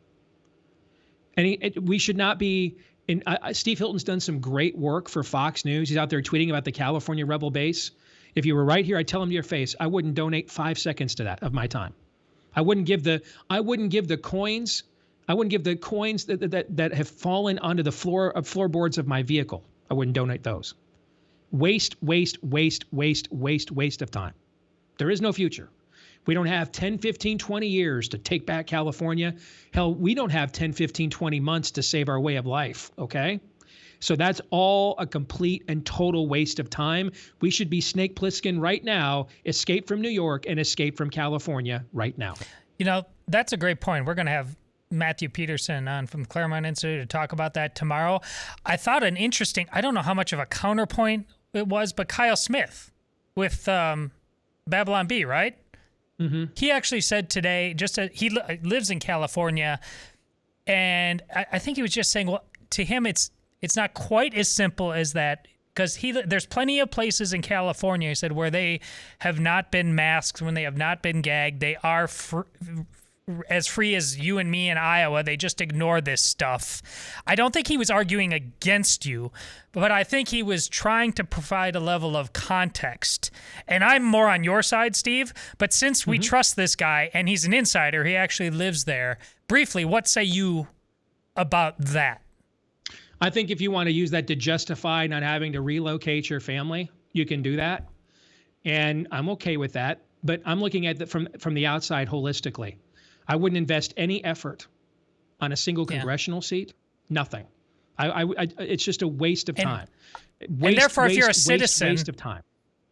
S1: And we should not be, Steve Hilton's done some great work for Fox News. He's out there tweeting about the California rebel base. If you were right here, I'd tell him to your face, I wouldn't donate 5 seconds to that of my time. I wouldn't give the coins that have fallen onto the floorboards of my vehicle. I wouldn't donate those. Waste of time. There is no future. We don't have 10, 15, 20 years to take back California. Hell, we don't have 10, 15, 20 months to save our way of life, okay? So that's all a complete and total waste of time. We should be Snake Plissken right now, escape from New York and escape from California right now.
S3: That's a great point. We're going to have Matthew Peterson on from the Claremont Institute to talk about that tomorrow. I thought I don't know how much of a counterpoint it was, but Kyle Smith with Babylon Bee, right? Mm-hmm. He actually said today, he lives in California, And I think he was just saying, well, to him, it's not quite as simple as that, because there's plenty of places in California, he said, where they have not been masked, when they have not been gagged. They are as free as you and me in Iowa. They just ignore this stuff. I don't think he was arguing against you, but I think he was trying to provide a level of context. And I'm more on your side, Steve, but since we trust this guy and he's an insider, he actually lives there. Briefly, what say you about that?
S1: I think if you want to use that to justify not having to relocate your family, you can do that. And I'm okay with that. But I'm looking at it from the outside holistically. I wouldn't invest any effort on a single congressional seat. Nothing. It's just a waste of time.
S3: And therefore, if you're a citizen,
S1: waste of time.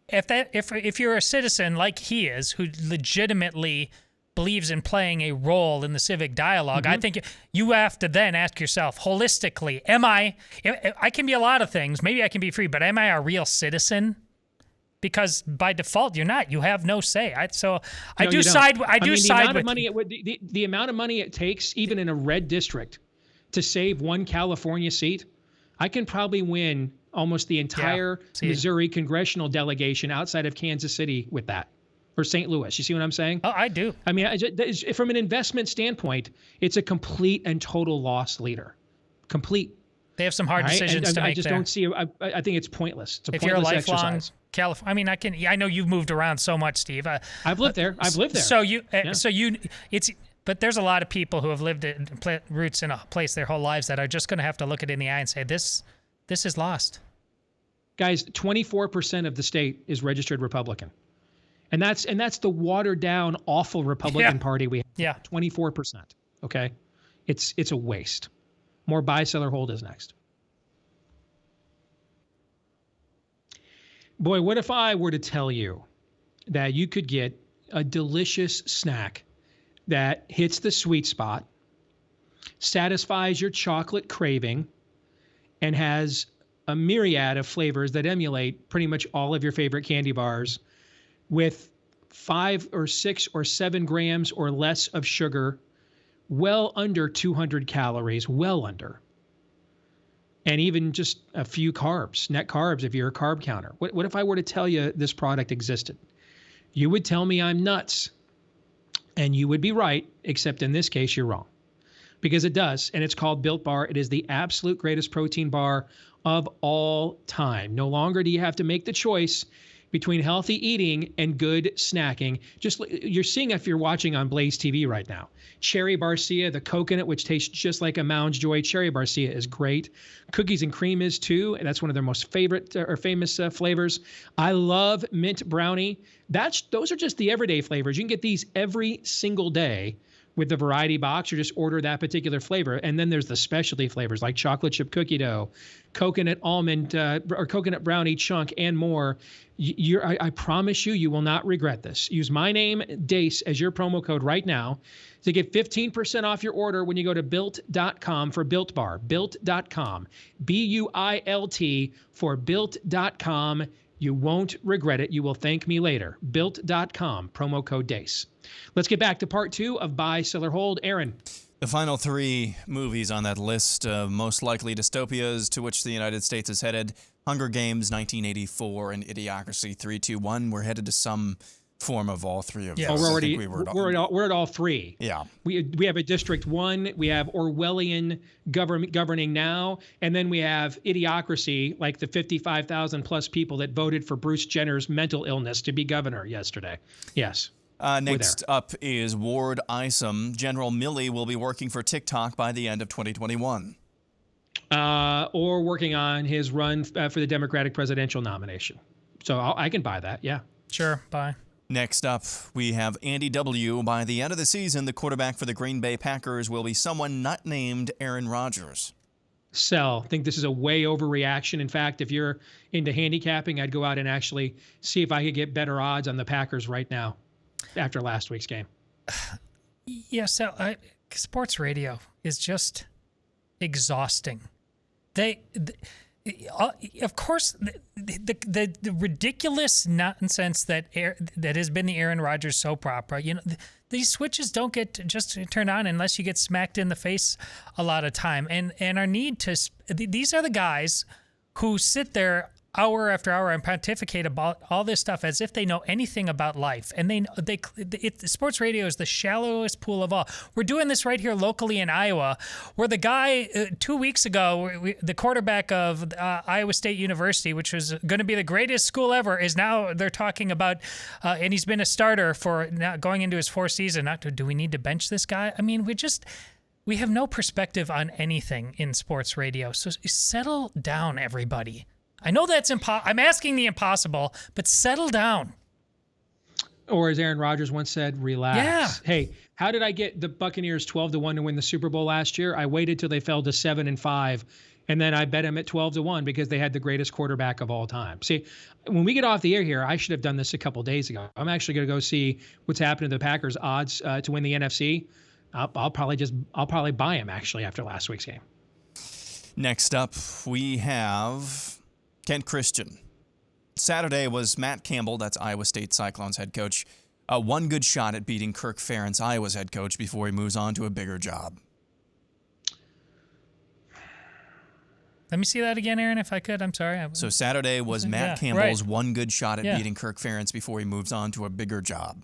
S3: If you're a citizen like he is, who legitimately believes in playing a role in the civic dialogue, I think you have to then ask yourself holistically, I can be a lot of things. Maybe I can be free, but am I a real citizen? Because by default, you're not. You have no say. I do side with
S1: the amount of money it takes, even in a red district, to save one California seat. I can probably win almost the entire Missouri congressional delegation outside of Kansas City with that, or St. Louis. You see what I'm saying?
S3: Oh, I do.
S1: I mean, from an investment standpoint, it's a complete and total loss leader. Complete.
S3: They have some hard decisions to make.
S1: I just don't see. I think it's pointless. It's a
S3: if
S1: pointless
S3: you're a lifelong
S1: exercise.
S3: California, I mean, I know you've moved around so much, Steve.
S1: I've lived there.
S3: But there's a lot of people who have lived roots in a place their whole lives that are just going to have to look it in the eye and say, this is lost.
S1: Guys, 24% of the state is registered Republican. And that's the watered down, awful Republican Party we have.
S3: Yeah.
S1: 24%. Okay. It's a waste. More buy, sell, or hold is next. Boy, what if I were to tell you that you could get a delicious snack that hits the sweet spot, satisfies your chocolate craving, and has a myriad of flavors that emulate pretty much all of your favorite candy bars, with 5 or 6 or 7 grams or less of sugar, well under 200 calories, well under. And even just a few carbs, net carbs if you're a carb counter. What if I were to tell you this product existed? You would tell me I'm nuts. And you would be right, except in this case, you're wrong. Because it does, and it's called Built Bar. It is the absolute greatest protein bar of all time. No longer do you have to make the choice between healthy eating and good snacking. You're seeing if you're watching on BlazeTV right now. Cherry Barcia, the coconut, which tastes just like a Mounds Joy. Cherry Barcia is great. Cookies and cream is too, and that's one of their most favorite or famous flavors. I love mint brownie. Those are just the everyday flavors. You can get these every single day with the variety box, or just order that particular flavor. And then there's the specialty flavors like chocolate chip cookie dough, coconut almond or coconut brownie chunk, and more. I promise you will not regret this. Use my name, Deace, as your promo code right now to get 15% off your order when you go to Built.com for Built Bar. Built.com. BUILT for Built.com. You won't regret it. You will thank me later. Built.com, promo code Deace. Let's get back to part 2 of Buy, Sell, or Hold. Aaron.
S2: The final 3 movies on that list of most likely dystopias to which the United States is headed: Hunger Games, 1984, and Idiocracy, 321. We're headed to some form of all 3 of those.
S1: We're at all 3.
S2: Yeah.
S1: We have a District 1. We have Orwellian governing now. And then we have Idiocracy, like the 55,000 plus people that voted for Bruce Jenner's mental illness to be governor yesterday. Yes.
S2: Next up is Ward Isom. General Milley will be working for TikTok by the end of 2021.
S1: Or working on his run for the Democratic presidential nomination. So I can buy that. Yeah.
S3: Sure. Bye.
S2: Next up, we have Andy W. By the end of the season, the quarterback for the Green Bay Packers will be someone not named Aaron Rodgers.
S1: Sell. I think this is a way overreaction. In fact, if you're into handicapping, I'd go out and actually see if I could get better odds on the Packers right now after last week's game.
S3: Yeah, so sports radio is just exhausting. of course, the ridiculous nonsense that has been the Aaron Rodgers soap opera. These switches don't get just turned on unless you get smacked in the face a lot of time. And our need to these are the guys who sit there hour after hour and pontificate about all this stuff as if they know anything about life. And sports radio is the shallowest pool of all. We're doing this right here locally in Iowa, where the guy 2 weeks ago, the quarterback of Iowa State University, which was going to be the greatest school ever, is now they're talking about, and he's been a starter for now going into his fourth season. Do we need to bench this guy? I mean, we have no perspective on anything in sports radio. So settle down, everybody. I know that's I'm asking the impossible, but settle down.
S1: Or as Aaron Rodgers once said, relax.
S3: Yeah.
S1: Hey, how did I get the Buccaneers 12-1 to win the Super Bowl last year? I waited till they fell to 7-5, and then I bet them at 12-1 because they had the greatest quarterback of all time. See, when we get off the air here, I should have done this a couple days ago. I'm actually going to go see what's happening to the Packers' odds to win the NFC. I'll probably buy them actually after last week's game.
S2: Next up, we have Kent Christian. Saturday was Matt Campbell, that's Iowa State Cyclones head coach, one good shot at beating Kirk Ferentz, Iowa's head coach, before he moves on to a bigger job.
S3: Let me see that again, Aaron, if I could. I'm sorry.
S2: So Saturday was Matt Campbell's one good shot at beating Kirk Ferentz before he moves on to a bigger job.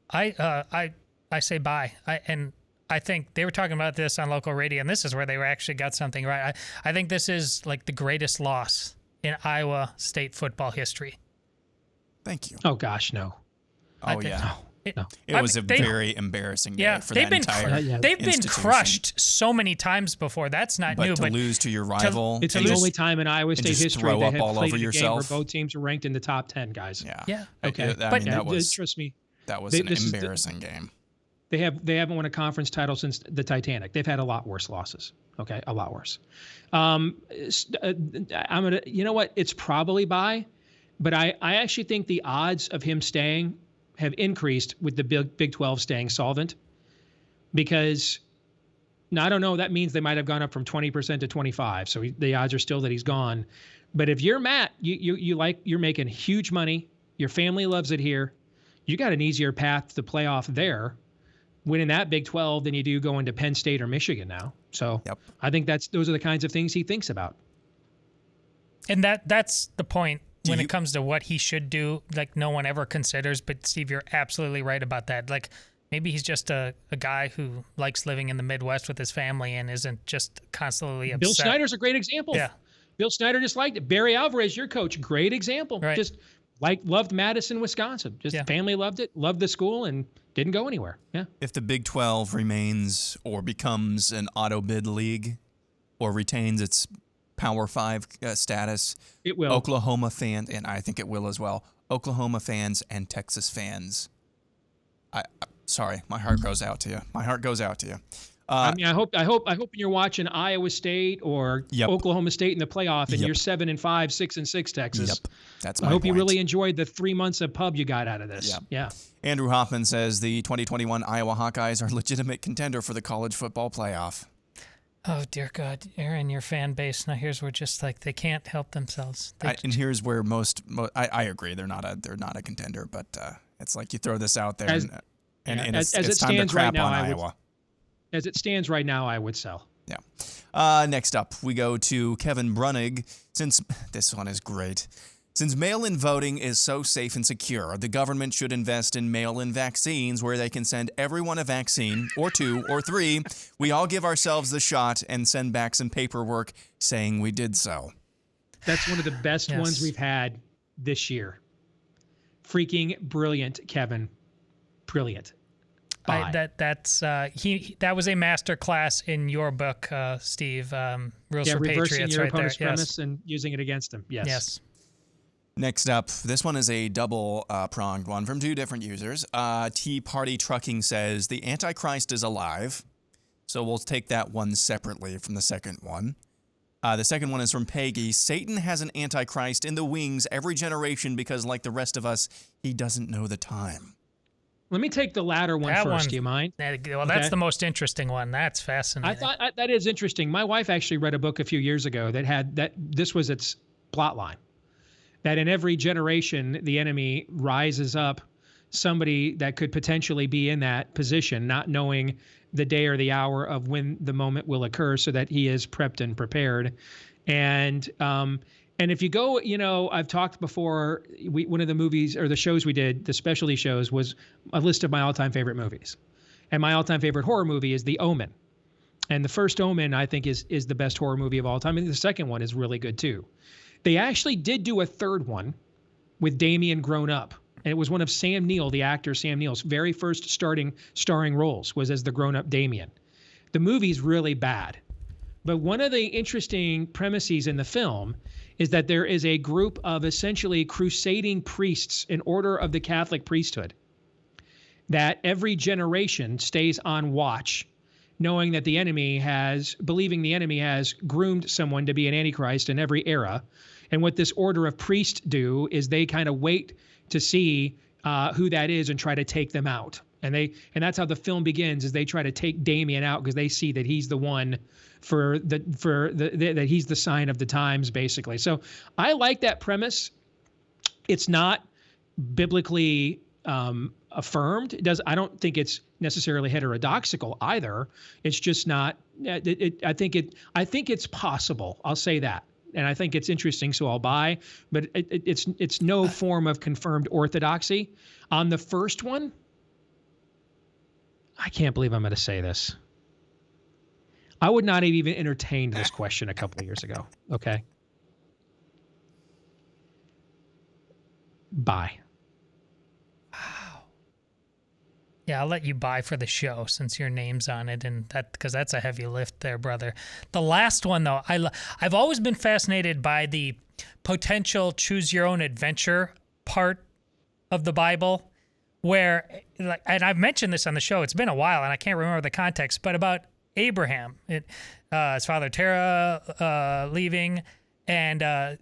S3: I say bye. I think they were talking about this on local radio, and this is where they actually got something right. I think this is like the greatest loss in Iowa State football history.
S2: Thank you.
S1: Oh, gosh, no.
S2: Oh, yeah.
S1: No.
S2: It was a very embarrassing day for that entire
S3: They've been crushed so many times before. That's not new.
S2: But to lose to your rival.
S1: It's the only time in Iowa State history they have played a game
S2: yourself.
S1: where both teams are ranked in the top 10, guys.
S2: Yeah.
S1: Okay.
S2: Trust me. That was an embarrassing game.
S1: They haven't won a conference title since the Titanic. They've had a lot worse losses. Okay, a lot worse. I'm gonna. You know what? It's probably bye, but I actually think the odds of him staying have increased with the Big 12 staying solvent, because now I don't know. That means they might have gone up from 20% to 25%. So the odds are still that he's gone. But if you're Matt, you're making huge money. Your family loves it here. You got an easier path to the playoff there, winning that Big 12 than you do going to Penn State or Michigan now. So I think those are the kinds of things he thinks about.
S3: And that's the point when it comes to what he should do. Like, no one ever considers, but Steve, you're absolutely right about that. Like, maybe he's just a guy who likes living in the Midwest with his family and isn't just constantly upset.
S1: Bill Snyder's a great example.
S3: Yeah.
S1: Bill Snyder just liked it. Barry Alvarez, your coach, great example.
S3: Right.
S1: Just loved Madison, Wisconsin. Family loved it, loved the school, and didn't go anywhere. Yeah.
S2: If the Big 12 remains or becomes an auto bid league or retains its Power 5 status,
S1: it will.
S2: Oklahoma fans, and I think it will as well, Oklahoma fans and Texas fans. Sorry, my heart goes out to you. My heart goes out to you.
S1: I hope you're watching Iowa State or Oklahoma State in the playoff, and you're 7-5, 6-6, Texas.
S2: Yep, that's my
S1: I hope
S2: point.
S1: you really enjoyed the 3 months of pub you got out of this. Yeah.
S2: Andrew Hoffman says the 2021 Iowa Hawkeyes are a legitimate contender for the college football playoff.
S3: Oh, dear God, Aaron, your fan base. Now here's where just like they can't help themselves.
S2: And here's where I agree, they're not a contender, but it's like you throw this out there and it's time to crap on Iowa.
S1: As it stands right now, I would sell.
S2: Yeah. Next up, we go to Kevin Brunig. Since this one is great. Since mail-in voting is so safe and secure, the government should invest in mail-in vaccines where they can send everyone a vaccine, or 2 or 3. We all give ourselves the shot and send back some paperwork saying we did so. That's
S1: one of the best ones we've had this year. Freaking brilliant, Kevin. Brilliant.
S3: That was a master class in your book, Steve. Rules for
S1: reversing
S3: Patriots,
S1: your
S3: right
S1: opponent's
S3: there.
S1: premise and using it against them. Yes.
S2: Next up, this one is a double-pronged one from 2 different users. Tea Party Trucking says the Antichrist is alive, so we'll take that one separately from the second one. The second one is from Peggy. Satan has an Antichrist in the wings every generation because, like the rest of us, he doesn't know the time.
S1: Let me take the latter one first. Do you mind?
S3: Well, that's the most interesting one. That's fascinating.
S1: I thought that is interesting. My wife actually read a book a few years ago that had that. This was its plot line. That in every generation, the enemy rises up somebody that could potentially be in that position, not knowing the day or the hour of when the moment will occur, so that he is prepped and prepared. And if you go, I've talked before, one of the movies or the shows we did, the specialty shows, was a list of my all-time favorite movies. And my all-time favorite horror movie is The Omen. And the first Omen, I think, is the best horror movie of all time. And the second one is really good too. They actually did do a third one with Damien grown up. And it was one of Sam Neill, the actor Sam Neill's very first starring roles, was as the grown-up Damien. The movie's really bad. But one of the interesting premises in the film is that there is a group of essentially crusading priests in order of the Catholic priesthood that every generation stays on watch, knowing that believing the enemy has groomed someone to be an antichrist in every era. And what this order of priests do is they kind of wait to see who that is and try to take them out. And that's how the film begins, is they try to take Damien out because they see that he's the one that he's the sign of the times, basically. So I like that premise. It's not biblically affirmed. I don't think it's necessarily heterodoxical either. It's just not. I think it's possible. I'll say that. And I think it's interesting, so I'll buy. But it's no form of confirmed orthodoxy. On the first one, I can't believe I'm going to say this. I would not have even entertained this question a couple of years ago. Okay. Buy.
S3: Wow. Yeah, I'll let you buy for the show since your name's on it, and because that's a heavy lift there, brother. The last one, though, I've always been fascinated by the potential choose your own adventure part of the Bible, where, and I've mentioned this on the show, it's been a while and I can't remember the context, but about Abraham, his father Terah leaving, and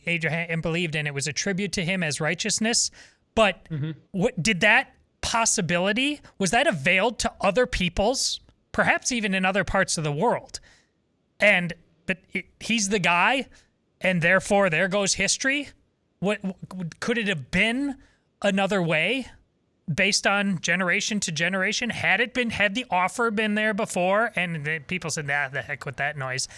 S3: Abraham believed, and it was a tribute to him as righteousness. But what did that possibility, was that availed to other peoples, perhaps even in other parts of the world? But he's the guy, and therefore there goes history. What could it have been another way, based on generation to generation? Had the offer been there before? And people said, "Nah, the heck with that noise."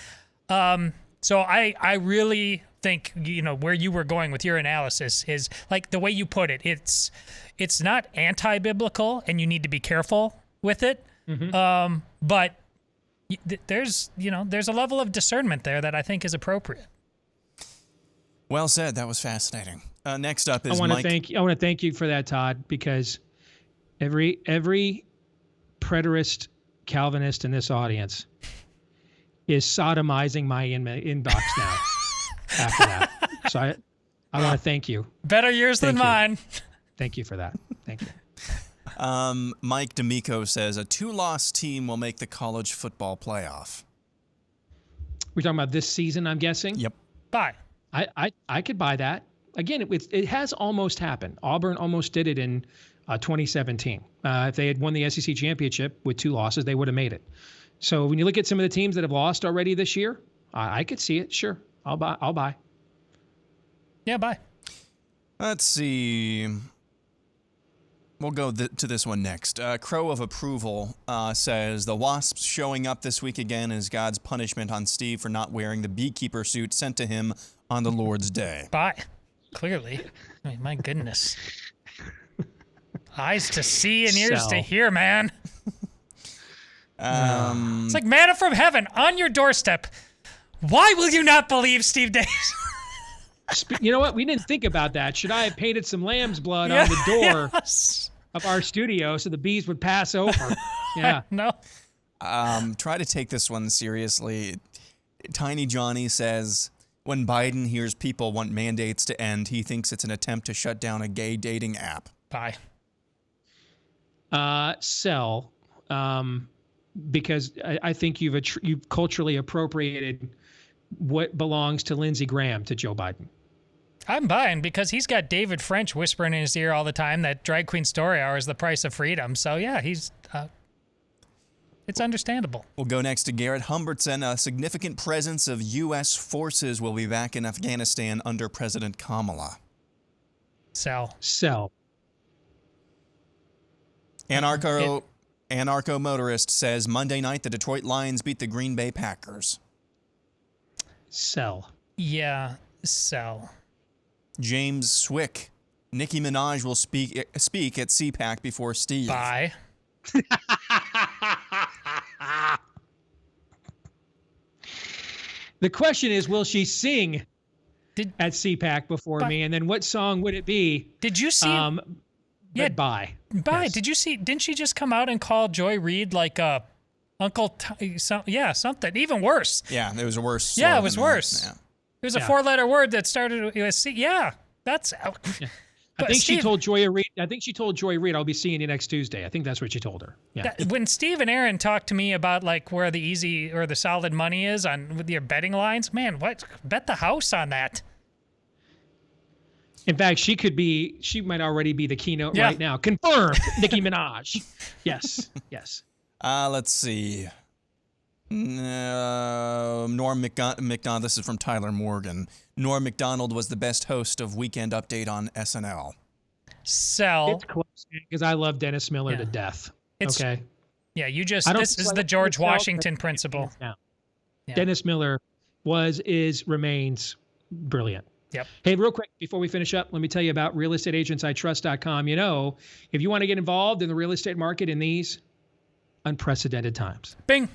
S3: So I really think, where you were going with your analysis is like the way you put it. It's not anti-biblical, and you need to be careful with it. But there's a level of discernment there that I think is appropriate.
S2: Well said. That was fascinating. Next up is
S1: Mike. I want to thank you for that, Todd, because every preterist Calvinist in this audience is sodomizing my inbox now after that. So I want to thank you.
S3: Better yours than mine.
S1: Thank you for that. Thank you.
S2: Mike D'Amico says a 2-loss team will make the college football playoff.
S1: We're talking about this season, I'm guessing?
S2: Yep.
S3: Buy.
S1: I could buy that. Again, it has almost happened. Auburn almost did it in 2017. If they had won the SEC championship with 2 losses, they would have made it. So when you look at some of the teams that have lost already this year, I could see it. Sure, I'll buy.
S3: Yeah, buy.
S2: Let's see. We'll go to this one next. Crow of Approval says, the Wasps showing up this week again is God's punishment on Steve for not wearing the beekeeper suit sent to him on the Lord's Day.
S3: Buy. Clearly. I mean, my goodness. Eyes to see and ears to hear, man. It's like manna from heaven on your doorstep. Why will you not believe Steve Deace?
S1: You know what? We didn't think about that. Should I have painted some lamb's blood on the door of our studio so the bees would pass over? Yeah.
S3: No.
S2: Try to take this one seriously. Tiny Johnny says, when Biden hears people want mandates to end, he thinks it's an attempt to shut down a gay dating app.
S3: Bye.
S1: Sell. Because I think you've culturally appropriated what belongs to Lindsey Graham to Joe Biden.
S3: I'm buying because he's got David French whispering in his ear all the time that Drag Queen Story Hour is the price of freedom. So, yeah, it's understandable.
S2: We'll go next to Garrett Humbertson. A significant presence of U.S. forces will be back in Afghanistan under President Kamala.
S3: Sell.
S2: Anarcho motorist says Monday night the Detroit Lions beat the Green Bay Packers.
S1: Sell.
S3: Yeah, sell.
S2: James Swick. Nicki Minaj will speak at CPAC before Steve.
S3: Buy.
S1: The question is, will she sing at CPAC before me? And then what song would it be?
S3: Did you see?
S1: Yeah, bye.
S3: Bye.
S1: Yes.
S3: Did you see? Didn't she just come out and call Joy Reid like Uncle? Something even worse.
S2: Yeah, it was worse.
S3: Yeah, it was worse.
S2: Yeah.
S3: It was a four-letter word that started with C. Yeah, that's.
S1: Yeah. I think she told Joy Reid. I'll be seeing you next Tuesday. I think that's what she told her. Yeah.
S3: When Steve and Aaron talk to me about like where the easy or the solid money is on with your betting lines, man, what bet the house on that?
S1: In fact, she might already be the keynote right now. Confirmed, Nicki Minaj. Yes.
S2: Let's see. Norm McDonald, this is from Tyler Morgan. Norm McDonald was the best host of Weekend Update on SNL.
S3: Sell.
S1: It's close because I love Dennis Miller to death. Okay.
S3: Yeah, this is the George Washington principle.
S1: Yeah. Dennis Miller remains brilliant.
S3: Yep.
S1: Hey, real quick, before we finish up, let me tell you about realestateagentsitrust.com. You know, if you want to get involved in the real estate market in these unprecedented times.
S3: Bing.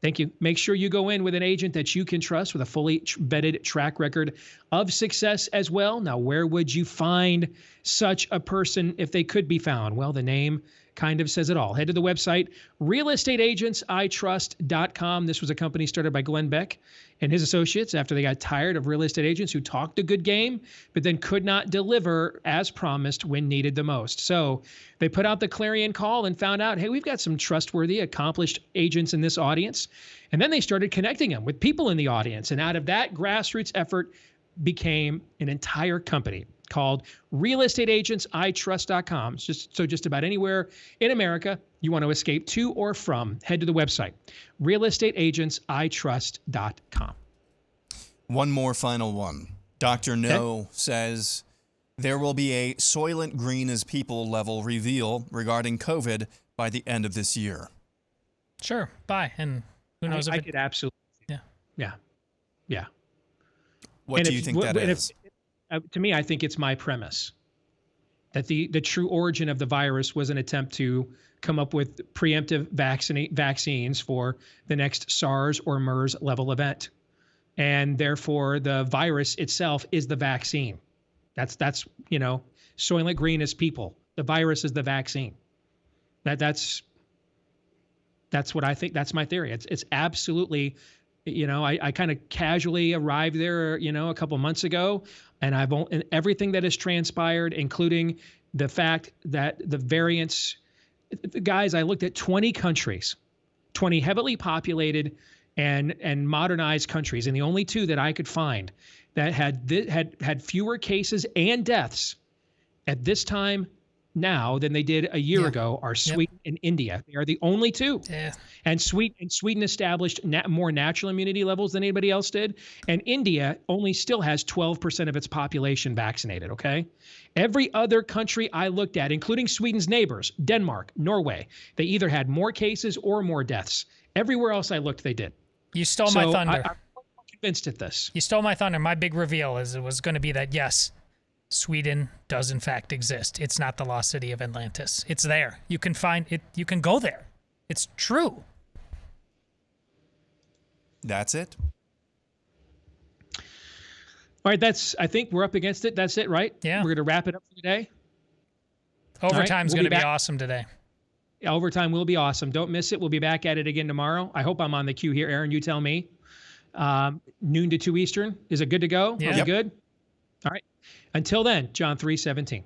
S1: Thank you. Make sure you go in with an agent that you can trust with a fully vetted track record of success as well. Now, where would you find such a person if they could be found? Well, the name kind of says it all. Head to the website, realestateagentsitrust.com. This was a company started by Glenn Beck and his associates after they got tired of real estate agents who talked a good game, but then could not deliver as promised when needed the most. So they put out the clarion call and found out, hey, we've got some trustworthy, accomplished agents in this audience. And then they started connecting them with people in the audience. And out of that grassroots effort became an entire company called realestateagentsitrust.com. Just about anywhere in America you want to escape to or from, head to the website, realestateagentsitrust.com.
S2: One more final one. Dr. No says there will be a Soylent Green as People level reveal regarding COVID by the end of this year.
S3: Sure. Bye. And who knows if
S1: I could absolutely. Yeah.
S2: What do you think that is?
S1: To me, I think it's my premise that the true origin of the virus was an attempt to come up with preemptive vaccines for the next SARS or MERS level event. And therefore, the virus itself is the vaccine. That's Soylent Green is people. The virus is the vaccine. That's what I think. That's my theory. It's absolutely, I kind of casually arrived there, a couple months ago, and and everything that has transpired, including the fact that the variants, guys, I looked at 20 countries, 20 heavily populated and modernized countries, and the only two that I could find that had fewer cases and deaths at this time now than they did a year ago are Sweden and India. They are the only two.
S3: Yeah.
S1: And Sweden established more natural immunity levels than anybody else did. And India only still has 12% of its population vaccinated, okay? Every other country I looked at, including Sweden's neighbors, Denmark, Norway, they either had more cases or more deaths. Everywhere else I looked, they did.
S3: You stole my thunder.
S1: I'm convinced at this.
S3: You stole my thunder. My big reveal was going to be that, yes, Sweden does in fact exist. It's not the lost city of Atlantis. It's there. You can find it. You can go there. It's true.
S2: That's it.
S1: All right, I think we're up against it. That's it, right?
S3: Yeah.
S1: We're going to wrap it up for today.
S3: Overtime's going to be awesome today.
S1: Overtime will be awesome. Don't miss it. We'll be back at it again tomorrow. I hope I'm on the queue here. Aaron, you tell me. Noon to 2 Eastern. Is it good to go?
S3: Yeah.
S1: Are we good? All right. Until then, John 3:17.